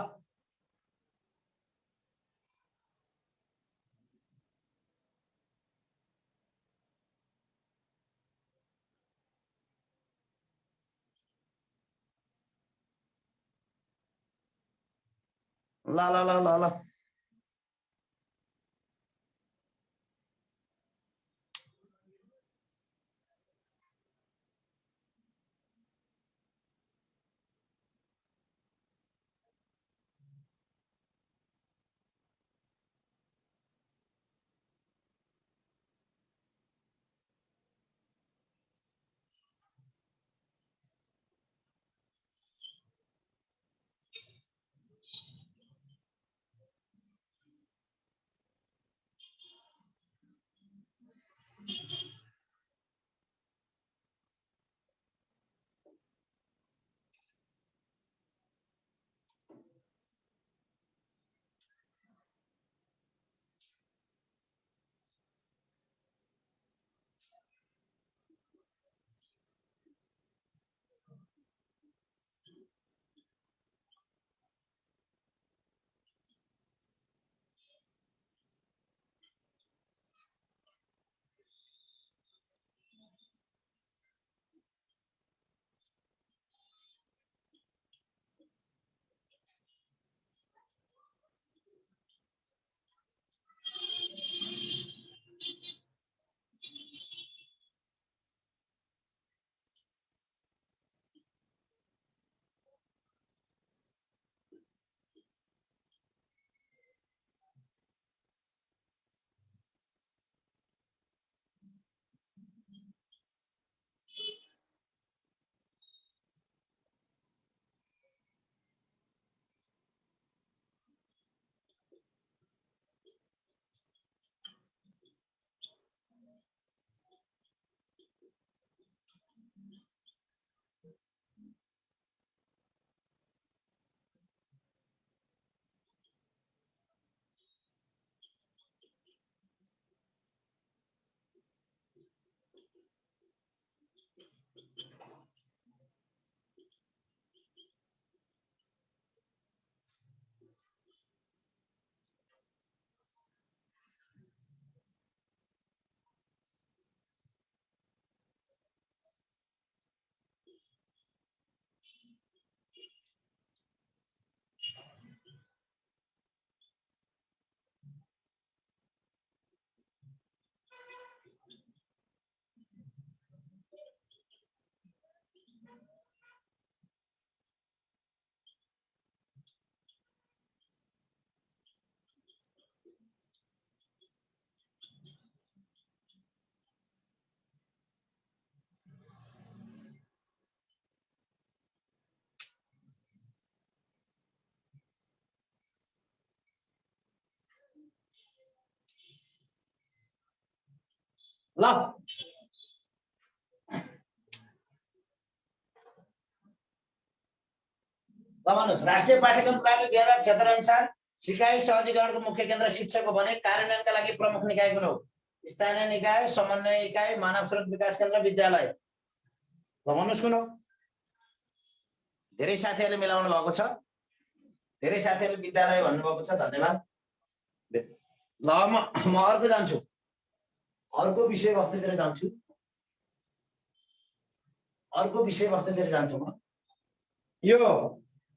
ल ल ल ल ल ल भन्नुहोस् राष्ट्रिय पाठ्यक्रम प्रारूप 2076 अनुसार सिकाइ सहजीकरणको मुख्य केन्द्र शिक्षक हो भने कार्यान्वयनका लागि प्रमुख निकाय कुन हो? स्थानीय निकाय, समन्वय इकाइ, मानव स्रोत विकास केन्द्र, विद्यालय। ल भन्नुहोस् कुन हो? धेरै साथीहरूले मिलाउनु भएको छ, धेरै साथीहरूले विद्यालय भन्नुभएको छ, धन्यवाद। ल म अर्को जान्छु, अर्को विषयवस्तुतिर जान्छु, अर्को विषयवस्तुतिर जान्छु म। यो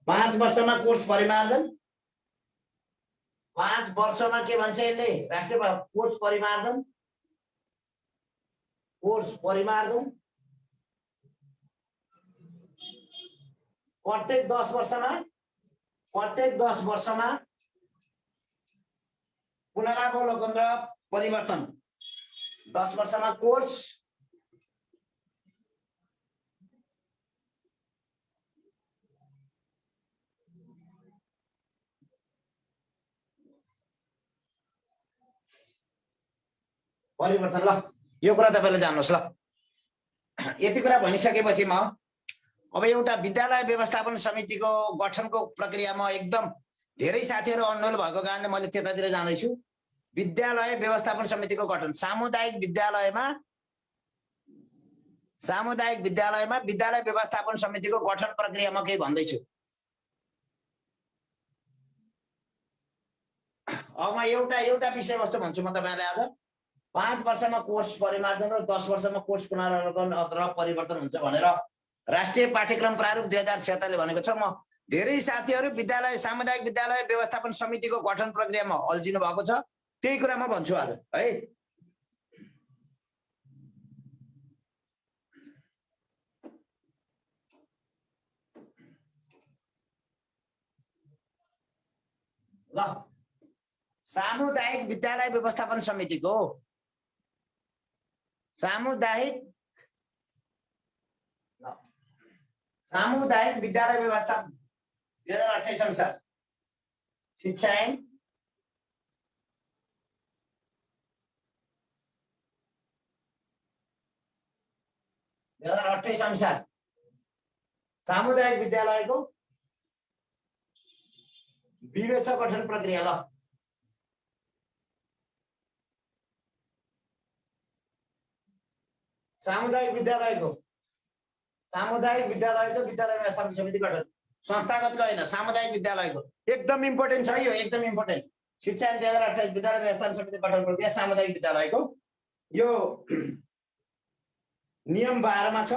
5 वर्षमा कोर्स परिमार्जन, 5 वर्षमा के भन्छ यसले राष्ट्रिय कोर्स परिमार्जन, कोर्स परिमार्जन प्रत्येक 10 वर्षमा, प्रत्येक 10 वर्षमा पुनरावलोकन र परिवर्तन, 10 वर्षमा कोर्स परिवर्तन। ल यो कुरा तपाईले जान्नुस्। ल यति कुरा भनिसकेपछि म अब एउटा विद्यालय व्यवस्थापन समितिको गठनको प्रक्रियामा एकदम धेरै साथीहरू अनौल भएको कारणले मैले त्यतातिर जाँदैछु। विद्यालय व्यवस्थापन समितिको गठन सामुदायिक विद्यालयमा विद्यालय व्यवस्थापन समितिको गठन प्रक्रियामा केही भन्दैछु। अब म एउटा विषयवस्तु भन्छु म तपाईहरुलाई आज। 5 वर्षमा कोर्स परिमार्जन र 10 वर्षमा कोर्स पुनरावलोकन र परिवर्तन हुन्छ भनेर राष्ट्रिय पाठ्यक्रम प्रारूप 2076 ले भनेको छ। म धेरै साथीहरू विद्यालय सामुदायिक विद्यालय व्यवस्थापन समितिको गठन प्रक्रियामा अल्झिनु भएको छ, त्यही कुरा म भन्छु आज है। ल सामुदायिक विद्यालय व्यवस्थापन समितिको सामुदायिक विद्यालय व्यवस्थापन 2028 अनुसार शिक्षा ऐन 2028 अनुसार सामुदायिक विद्यालयको विवेचक गठन प्रक्रिया। ल सामुदायिक विद्यालयको विद्यालय व्यवस्थापन समिति गठन संस्थागतको हैन, सामुदायिक विद्यालयको एकदम इम्पोर्टेन्ट छ यो, एकदम इम्पोर्टेन्ट। शिक्षा ऐन 2028 विद्यालय व्यवस्थापन समिति गठन प्रक्रिया सामुदायिक विद्यालयको यो नियम 12 मा छ।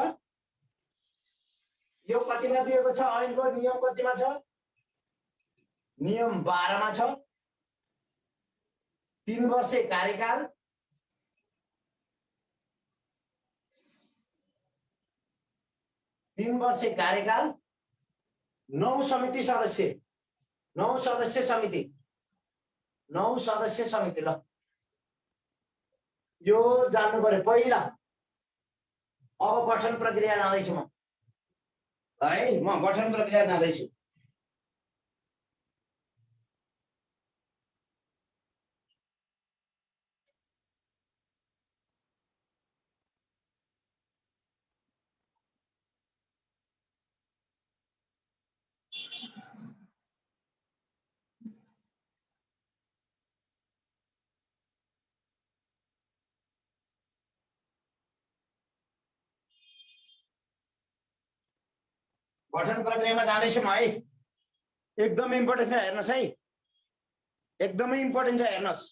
यो कतिमा दिएको छ? ऐनको नियम कतिमा छ? नियम 12 मा छ। 3 वर्षे कार्यकाल, 3 वर्षे कार्यकाल, 9 समिति सदस्य, 9 सदस्य समिति, 9 सदस्य समिति। ल यो जान्नु पर्यो पहिला। अब गठन प्रक्रिया जाँदैछु म है, म गठन प्रक्रिया जाँदैछु। गठन प्रक्रियामा जाँदैछु म है। एकदम इम्पोर्टेन्ट छ, हेर्नुहोस् है, एकदमै इम्पोर्टेन्ट छ, हेर्नुहोस्।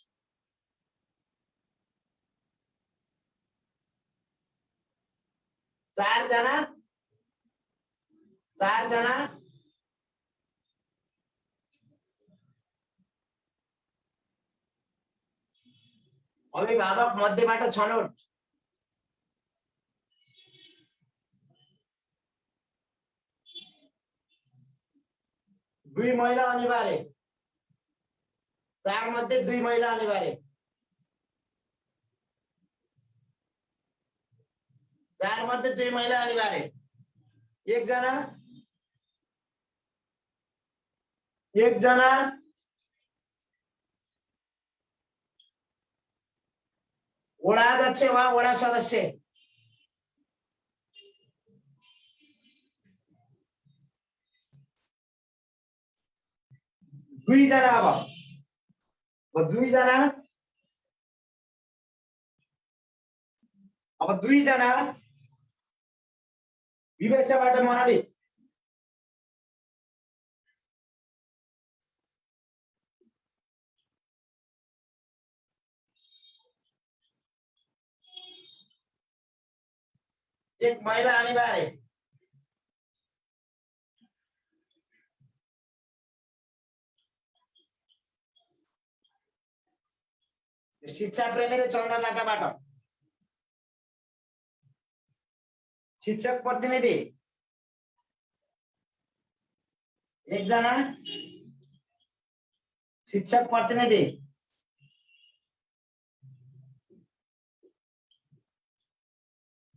चारजना अभिभावक मध्येबाट छनौट, 2 महिला अनिवार्य, 4 मध्ये 2 महिला अनिवार्य, 4 मध्ये 2 महिला अनिवार्य, एकजना वडा अध्यक्ष वा वडा सदस्य, 2 जना। अब 2 जना विवेचकबाट मनोनित, एक महिला अनिवार्य, शिक्षा प्रेमी र चन्द्रलताबाट शिक्षक प्रतिनिधि एकजना, शिक्षक प्रतिनिधि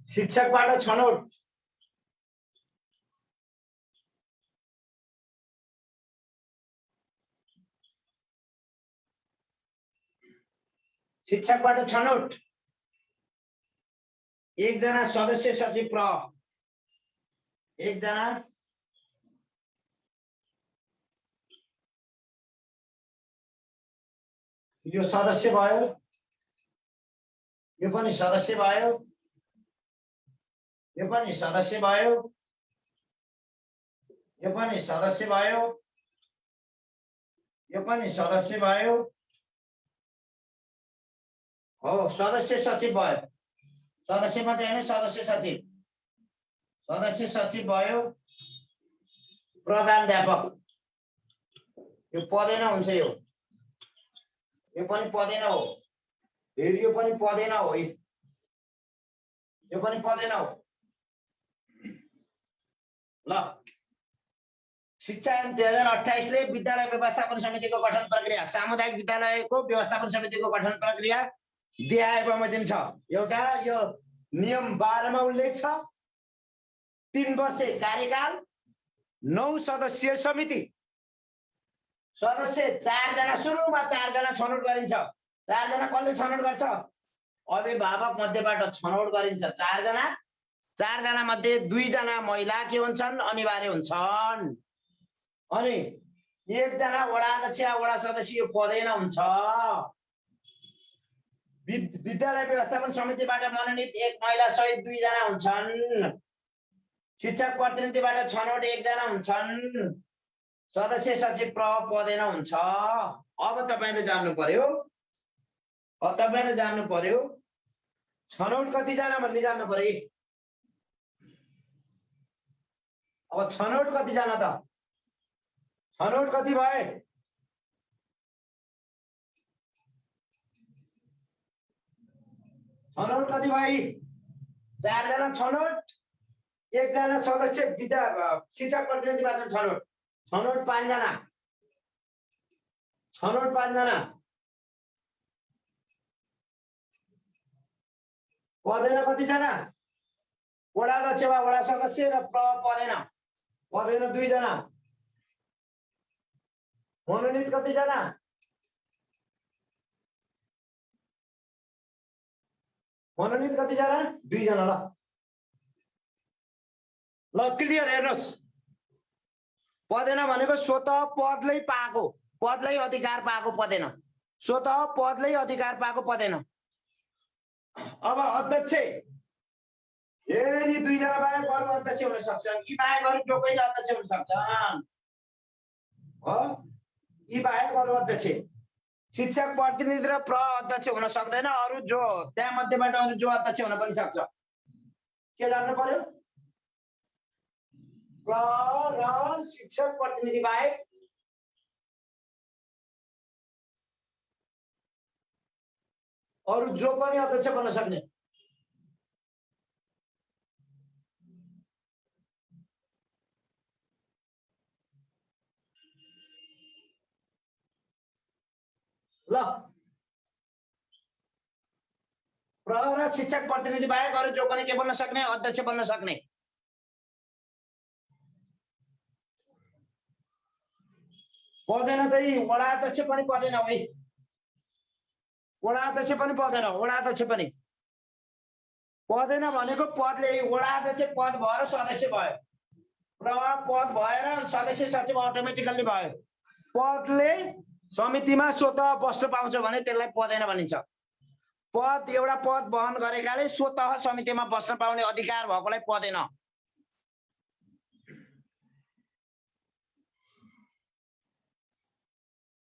शिक्षकबाट छनौट, शिक्षकबाट छनौट एकजना सदस्य सचिव प्र, एकजना यो सदस्य भयो, यो पनि सदस्य भयो, यो पनि सदस्य भयो, यो पनि सदस्य भयो, यो पनि सदस्य भयो। हो सदस्य सचिव भयो, सदस्य मात्रै हैन सदस्य सचिव, सदस्य सचिव भयो, प्रधानाध्यापक यो पदेन हुन्छ, यो पनि पदेन हो, फेरि यो पनि पदेन हो, यो पनि पदेन हो। ल शिक्षा ऐन 2028 ले विद्यालय व्यवस्थापन समितिको गठन प्रक्रिया, सामुदायिक विद्यालयको व्यवस्थापन समितिको गठन प्रक्रिया देखाए बमोजिम छ। एउटा यो नियम 12 मा उल्लेख छ, 3 वर्ष कार्यकाल, 9 सदस्यीय समिति, सदस्य 4 जना, सुरुमा 4 जना छनौट गरिन्छ। 4 जना कसले छनौट गर्छ? अभिभावक मध्येबाट छनौट गरिन्छ 4 जना। 4 जना मध्ये 2 जना महिला के हुन्छन्? अनिवार्य हुन्छन्। अनि 1 जना वडा अध्यक्ष वडा सदस्य यो पदेन हुन्छ। विद्यालय व्यवस्थापन समितिबाट मनोनित 1 महिला सहित 2 जना हुन्छन्। शिक्षक प्रतिनिधिबाट छनौट 1 जना हुन्छन्। सदस्य सचिव पदेन हुन्छ। अब तपाईले जान्नु पर्यो, छनौट कति जना भन्ने जान्नु पर्यो। अब छनौट कति जना त? छनौट कति भए? छनौट कति भए? 4 जना छनौट, 1 जना सदस्य शिक्षक प्रतिनिधिबाट छनौट, छनौट 5 जना, छनौट 5 जना। पदेन कति जना? वडा अध्यक्ष वा वडा सदस्य र पदेन 2 जना। मनोनित कति जना? मनोनित कति जना? 2 जना। ल क्लियर हेर्नुस्, पदेन भनेको स्वतः पदले पाएको, पदले अधिकार पाएको पदेन, स्वतः पदले अधिकार पाएको पदेन। अब अध्यक्ष यदि 2 जना बाहेक अरु अध्यक्ष हुन सक्छन्, यी बाहेक अरु जो कोही अध्यक्ष हुन सक्छन्, हो यी बाहेक अरु अध्यक्ष। शिक्षक प्रतिनिधि र अध्यक्ष हुन सक्दैन, अरु जो त्यहाँ मध्येबाट अरु जो अध्यक्ष हुन पनि सक्छ। के जान्नु पर्यो? र शिक्षक प्रतिनिधि बाहेक अरु जो पनि अध्यक्ष बन्न सक्ने। ल र शिक्षक प्रतिनिधि बाहेक अरु जो पनि के बन्न सक्ने? अध्यक्ष बन्न सक्ने। पदेन त वडा अध्यक्ष पनि पदेन है, वडा अध्यक्ष पनि पदेन, वडा अध्यक्ष पनि पदेन भनेको पदले वडा अध्यक्ष पद भएर सदस्य भयो, पद भएर सदस्य सचिव अटोमेटिकली भयो। पदले समितिमा स्वतः बस्न पाउँछ भने त्यसलाई पदेन भनिन्छ। पद एउटा पद वहन गरेकाले स्वतः समितिमा बस्न पाउने अधिकार भएकोलाई पदेन।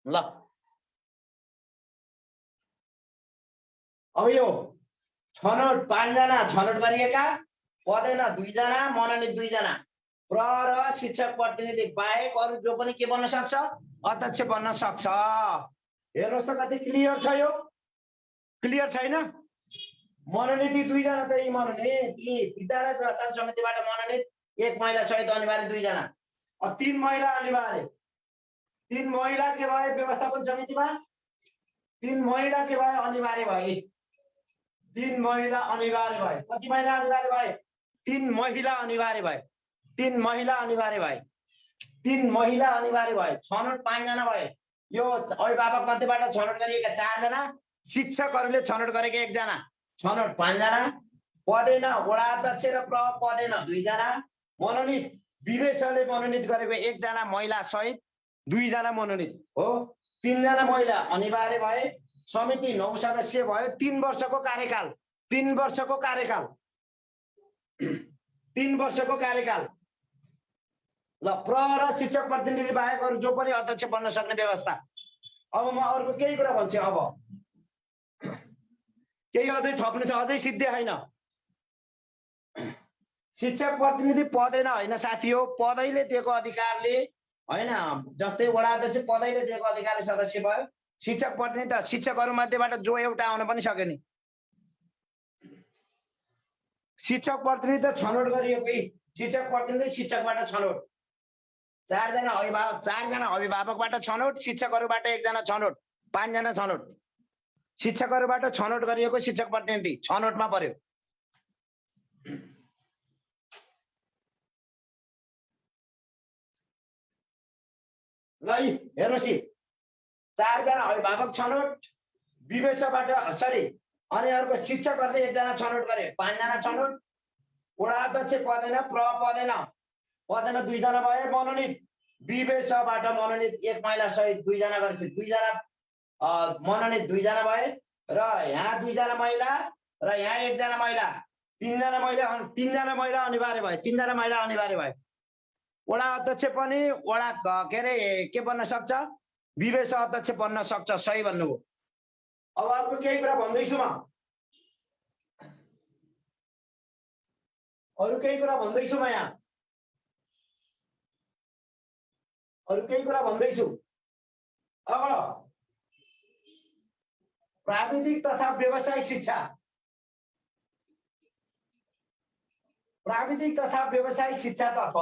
ल अब यो छनौट 5 जना छनौट गरिएका, पदेन 2 जना, मनोनित 2 जना, र शिक्षक प्रतिनिधि बाहेक अरु जो पनि के बन्न सक्छ? अध्यक्ष बन्न सक्छ। हेर्नुस् त कति क्लियर छ यो। क्लियर छैन? मनोनित दुईजना त यी मनोनित यी विद्यालय व्यवस्थापन समितिबाट मनोनित एक महिला सहित अनिवार्य दुईजना, 3 महिला अनिवार्य। 3 महिला के भए व्यवस्थापन समितिमा? 3 महिला के भए अनिवार्य भए? 3 महिला अनिवार्य भए। कति महिला अनिवार्य भए? 3 महिला अनिवार्य भए। 3 महिला अनिवार्य भए। 3 महिला अनिवार्य भए। छनौट 5 जना भए। यो अभिभावक मध्येबाट छनौट गरिएका 4 जना, शिक्षकहरूले छनौट गरेका 1 जना, छनौट 5 जना, पदेन वडा अध्यक्ष र प्रमुख पदेन 2 जना, मनोनित विवेशले मनोनित गरेको 1 जना महिला सहित 2 जना मनोनित हो। 3 जना महिला अनिवार्य भए। समिति 9 सदस्यीय भयो। 3 वर्षको कार्यकाल। 3 वर्षको कार्यकाल। 3 वर्षको कार्यकाल। ल प्रहर शिक्षक प्रतिनिधि बाहेक अरू जो पनि अध्यक्ष बन्न सक्ने व्यवस्था। अब म अर्को केही कुरा भन्छु। अब केही अझै थप्नु छ? अझै सिद्धि होइन। शिक्षक प्रतिनिधि पदैन होइन साथी हो, पदैले दिएको अधिकारले होइन। जस्तै वडा अध्यक्ष पदैले दिएको अधिकारले सदस्य भयो। शिक्षक प्रतिनिधि त शिक्षकहरू मध्येबाट जो एउटा आउन पनि सक्यो नि। शिक्षक प्रतिनिधि त छनौट गरिएकै। शिक्षक प्रतिनिधि शिक्षकबाट छनौट। 4 जना अभिभावक, 4 जना अभिभावकबाट छनौट, शिक्षकहरूबाट 1 जना छनौट, 5 जना छनौट। शिक्षकहरूबाट छनौट गरिएको शिक्षक प्रतिनिधि छनौटमा पर्यो। ल हेर्नुहोस्, 4 जना अभिभावक छनौट विवेशबाट सरी, अनि अर्को शिक्षकहरूले 1 जना छनौट गरे, 5 जना छनौट। वडा अध्यक्ष पदेन, प्रमुख पदेन, पदेन 2 जना भए मनोनित। विवेशबाट मनोनित 1 महिला सहित 2 जना गरेपछि 2 जना मनोनित 2 जना भए, र यहाँ 2 जना महिला र यहाँ 1 जना महिला, 3 जना महिला, 3 जना महिला अनिवार्य भए। 3 जना महिला अनिवार्य भए। वडा अध्यक्ष पनि वडा के अरे के बन्न सक्छ? विवेश अध्यक्ष बन्न सक्छ। सही भन्नुभयो। अब अर्को केही कुरा भन्दैछु म। अरू केही कुरा भन्दैछु म यहाँ। अरू केही कुरा भन्दैछु। अब प्राविधिक तथा व्यावसायिक शिक्षा। प्राविधिक तथा व्यावसायिक शिक्षातर्फ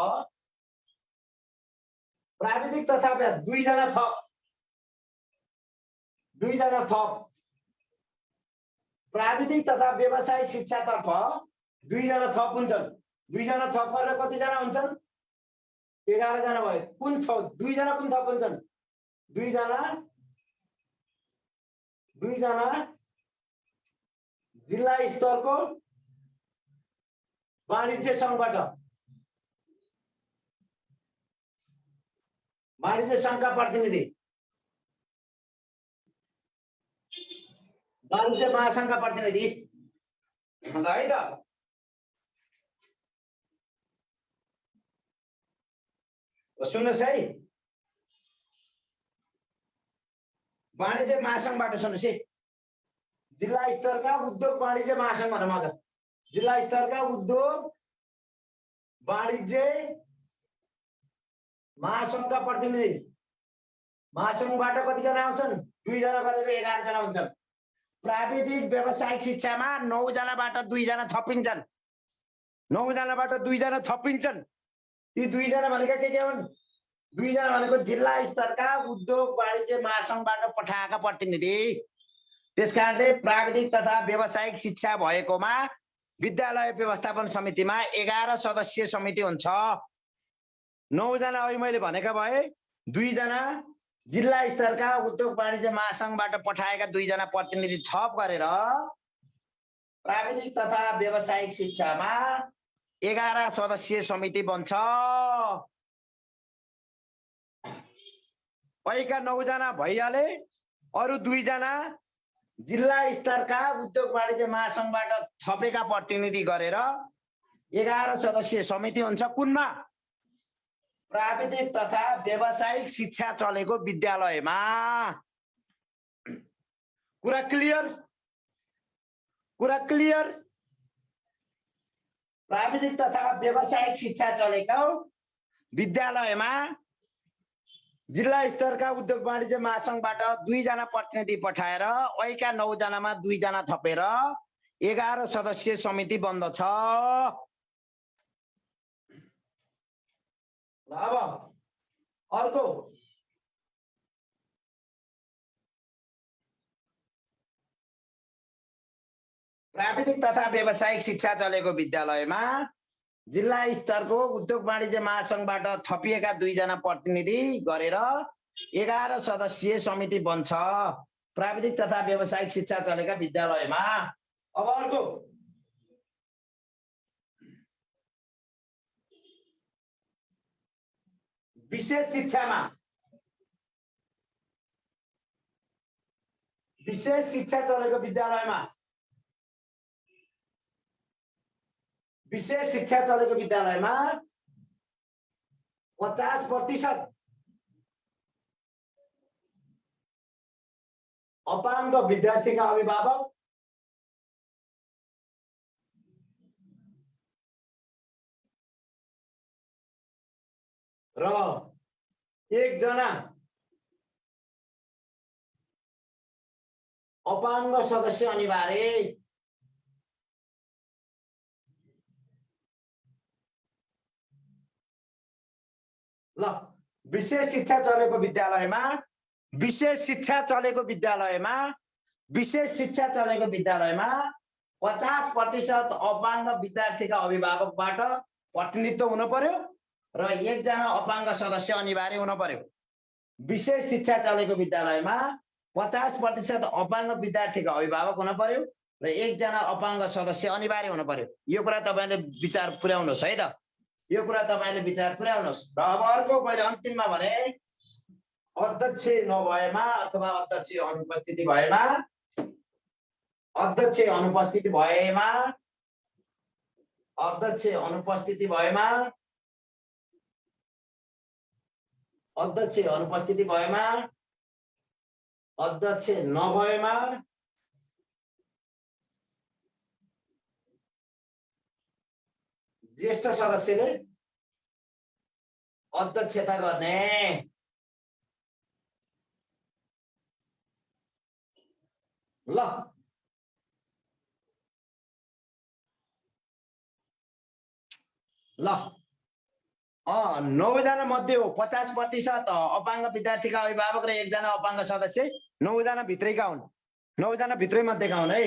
प्राविधिक तथा 2 जना थप। 2 जना थप। प्राविधिक तथा व्यावसायिक शिक्षातर्फ 2 जना थप हुन्छन्। 2 जना थप गरेर कति जना हुन्छन्? 11 जना भयो। कुन 2 जना कुन थप हुन्छन्? 2 जना जिल्ला स्तरको वाणिज्य सङ्घबाट, वाणिज्य सङ्घका प्रतिनिधि, वाणिज्य महासङ्घका प्रतिनिधि है त। सुन्नुहोस् है, वाणिज्य महासङ्घबाट सुन्नुहोस् है। जिल्ला स्तरका उद्योग वाणिज्य महासङ्घ भनौँ। आज जिल्ला स्तरका उद्योग वाणिज्य महासङ्घका प्रतिनिधि। महासङ्घबाट कतिजना आउँछन्? 2 जना गरेर 11 जना हुन्छन्। प्राविधिक व्यावसायिक शिक्षामा 9 जनाबाट 2 जना थपिन्छन्। 9 जनाबाट 2 जना थपिन्छन्। ती 2 जना भनेका के हुन्? 2 जना भनेको जिल्ला स्तरका उद्योग वाणिज्य महासङ्घबाट पठाएका प्रतिनिधि। त्यसकारणले प्राविधिक तथा व्यावसायिक शिक्षा भएकोमा विद्यालय व्यवस्थापन समितिमा 11 सदस्यीय समिति हुन्छ। 9 जना अघि मैले भनेका भए, 2 जना जिल्ला स्तरका उद्योग वाणिज्य महासङ्घबाट पठाएका 2 जना प्रतिनिधि थप गरेर प्राविधिक तथा व्यावसायिक शिक्षामा 11 सदस्यीय समिति बन्छ। पहिका 9 जना भइहाले, अरू 2 जना जिल्ला स्तरका उद्योग वाणिज्य महासङ्घबाट थपेका प्रतिनिधि गरेर 11 सदस्यीय समिति हुन्छ। कुनमा? प्राविधिक तथा व्यावसायिक शिक्षा चलेको विद्यालयमा। कुरा क्लियर? कुरा क्लियर? प्राविधिक तथा व्यावसायिक शिक्षा चलेको विद्यालयमा जिल्ला स्तरका उद्योग वाणिज्य महासंघबाट 2 जना प्रतिनिधि पठाएर ऐका 9 जनामा 2 जना थपेर 11 सदस्यीय समिति बन्दछ। ल अब अर्को प्राविधिक तथा व्यावसायिक शिक्षा चलेको विद्यालयमा जिल्ला स्तरको उद्योग वाणिज्य महासंघबाट थपिएका 2 जना प्रतिनिधि गरेर 11 सदस्यीय समिति बन्छ। प्राविधिक तथा व्यावसायिक शिक्षा चलेका विद्यालयमा। अब अर्को विशेष शिक्षामा विशेष शिक्षा चलेको विद्यालयमा विशेष शिक्षा चलेको विद्यालयमा 50% अपाङ्ग विद्यार्थीका अभिभावक र 1 जना अपाङ्ग सदस्य अनिवार्य। ल विशेष शिक्षा चलेको विद्यालयमा विशेष शिक्षा चलेको विद्यालयमा विशेष शिक्षा चलेको विद्यालयमा 50% अपाङ्ग विद्यार्थीका अभिभावकबाट प्रतिनिधित्व हुनु पर्यो र 1 जना अपाङ्ग सदस्य अनिवार्य हुनु पर्यो। विशेष शिक्षा चलेको विद्यालयमा 50% अपाङ्ग विद्यार्थीका अभिभावक हुनु पर्यो र 1 जना अपाङ्ग सदस्य अनिवार्य हुनु पर्यो। यो कुरा तपाईले विचार पुर्याउनुस् है त। यो कुरा तपाईले विचार पुर्याउनुस्। र अब अर्को मैले अन्तिममा भने अध्यक्ष नभएमा अथवा अध्यक्ष अनुपस्थिति भएमा अध्यक्ष अनुपस्थिति भएमा अध्यक्ष अनुपस्थिति भएमा अध्यक्ष अनुपस्थिति भएमा अध्यक्ष नभएमा ज्येष्ठ सदस्यले अध्यक्षता गर्ने। ल 9 जना मध्ये हो 50% अपाङ्ग विद्यार्थीका अभिभावक र 1 जना अपाङ्ग सदस्य 9 जना भित्रैका हुन्। 9 जना भित्रै मध्येका हुन् है।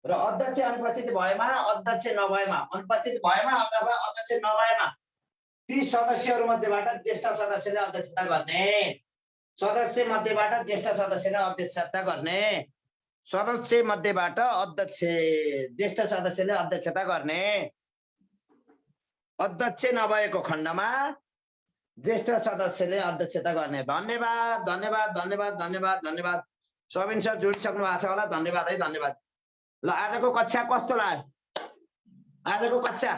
र अध्यक्ष अनुपस्थित भएमा अध्यक्ष नभएमा अनुपस्थित भएमा अथवा अध्यक्ष नभएमा ती सदस्यहरू मध्येबाट ज्येष्ठ सदस्यले अध्यक्षता गर्ने। सदस्य मध्येबाट ज्येष्ठ सदस्यले अध्यक्षता गर्ने। सदस्य मध्येबाट अध्यक्ष ज्येष्ठ सदस्यले अध्यक्षता गर्ने। अध्यक्ष नभएको खण्डमा ज्येष्ठ सदस्यले अध्यक्षता गर्ने। धन्यवाद धन्यवाद धन्यवाद धन्यवाद धन्यवाद। सबिन सर जोडिसक्नु भएको छ होला। धन्यवाद है धन्यवाद। ल आजको कक्षा कस्तो लाग्यो? आजको कक्षा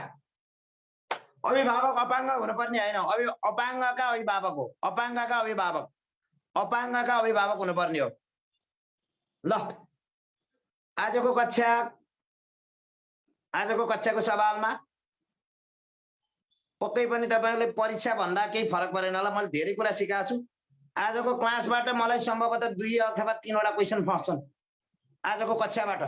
अभिभावक अपाङ्ग हुनुपर्ने होइन, अपाङ्गका अभिभावक हो। अपाङ्गका अभिभावक अपाङ्गका अभिभावक हुनुपर्ने हो। ल आजको कक्षाको सवालमा पक्कै पनि तपाईहरुले परीक्षा भन्दा केही फरक परेन होला। मैले धेरै कुरा सिकाएको छु। आजको क्लासबाट मलाई सम्भवतः 2 अथवा 3 वटा क्वेशन फर्छन् आजको कक्षाबाट।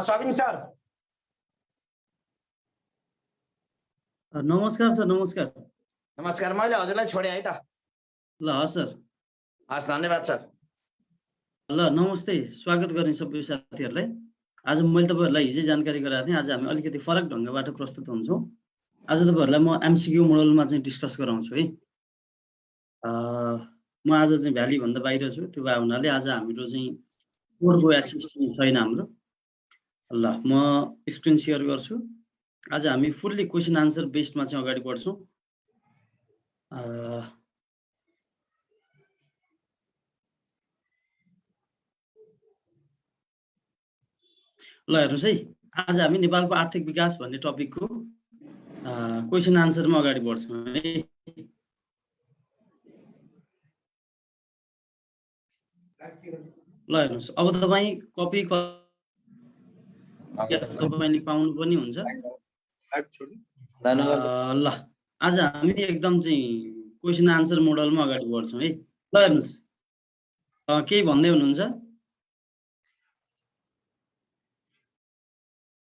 सबिन सर नमस्कार सर। नमस्कार नमस्कार। मैले हजुरलाई छोडे है त। ल हस् सर। हस् धन्यवाद सर। ल नमस्ते, स्वागत गर्ने सबै साथीहरूलाई। आज मैले तपाईहरुलाई हिजै जानकारी गराएको थिएँ। आज हामी अलिकति फरक ढंगबाट प्रस्तुत हुन्छौं। आज तपाईहरुलाई म एमसीक्यू मोडलमा चाहिँ डिस्कस गराउँछु है। म आज चाहिँ भ्याली भन्दा बाहिर छु। त्यो भए हुनाले आज हाम्रो चाहिँ कोडको एसिस्टेन्स छैन हाम्रो। ल म स्क्रिन शेयर गर्छु। आज हामी फुल्ली क्वेशन आन्सर बेस्डमा चाहिँ अगाडि बढ्छौं। ल हेर्नुस् है, आज हामी नेपालको आर्थिक विकास भन्ने टपिकको क्वेशन आन्सरमा अगाडि बढ्छौं है। ल हेर्नुस्, अब तपाई कपी तपाईँले पाउनु पनि हुन्छ। ल आज हामी एकदम चाहिँ क्वेसन आन्सर मोडलमा अगाडि बढ्छौँ है। ल हेर्नुहोस् केही भन्दै हुनुहुन्छ?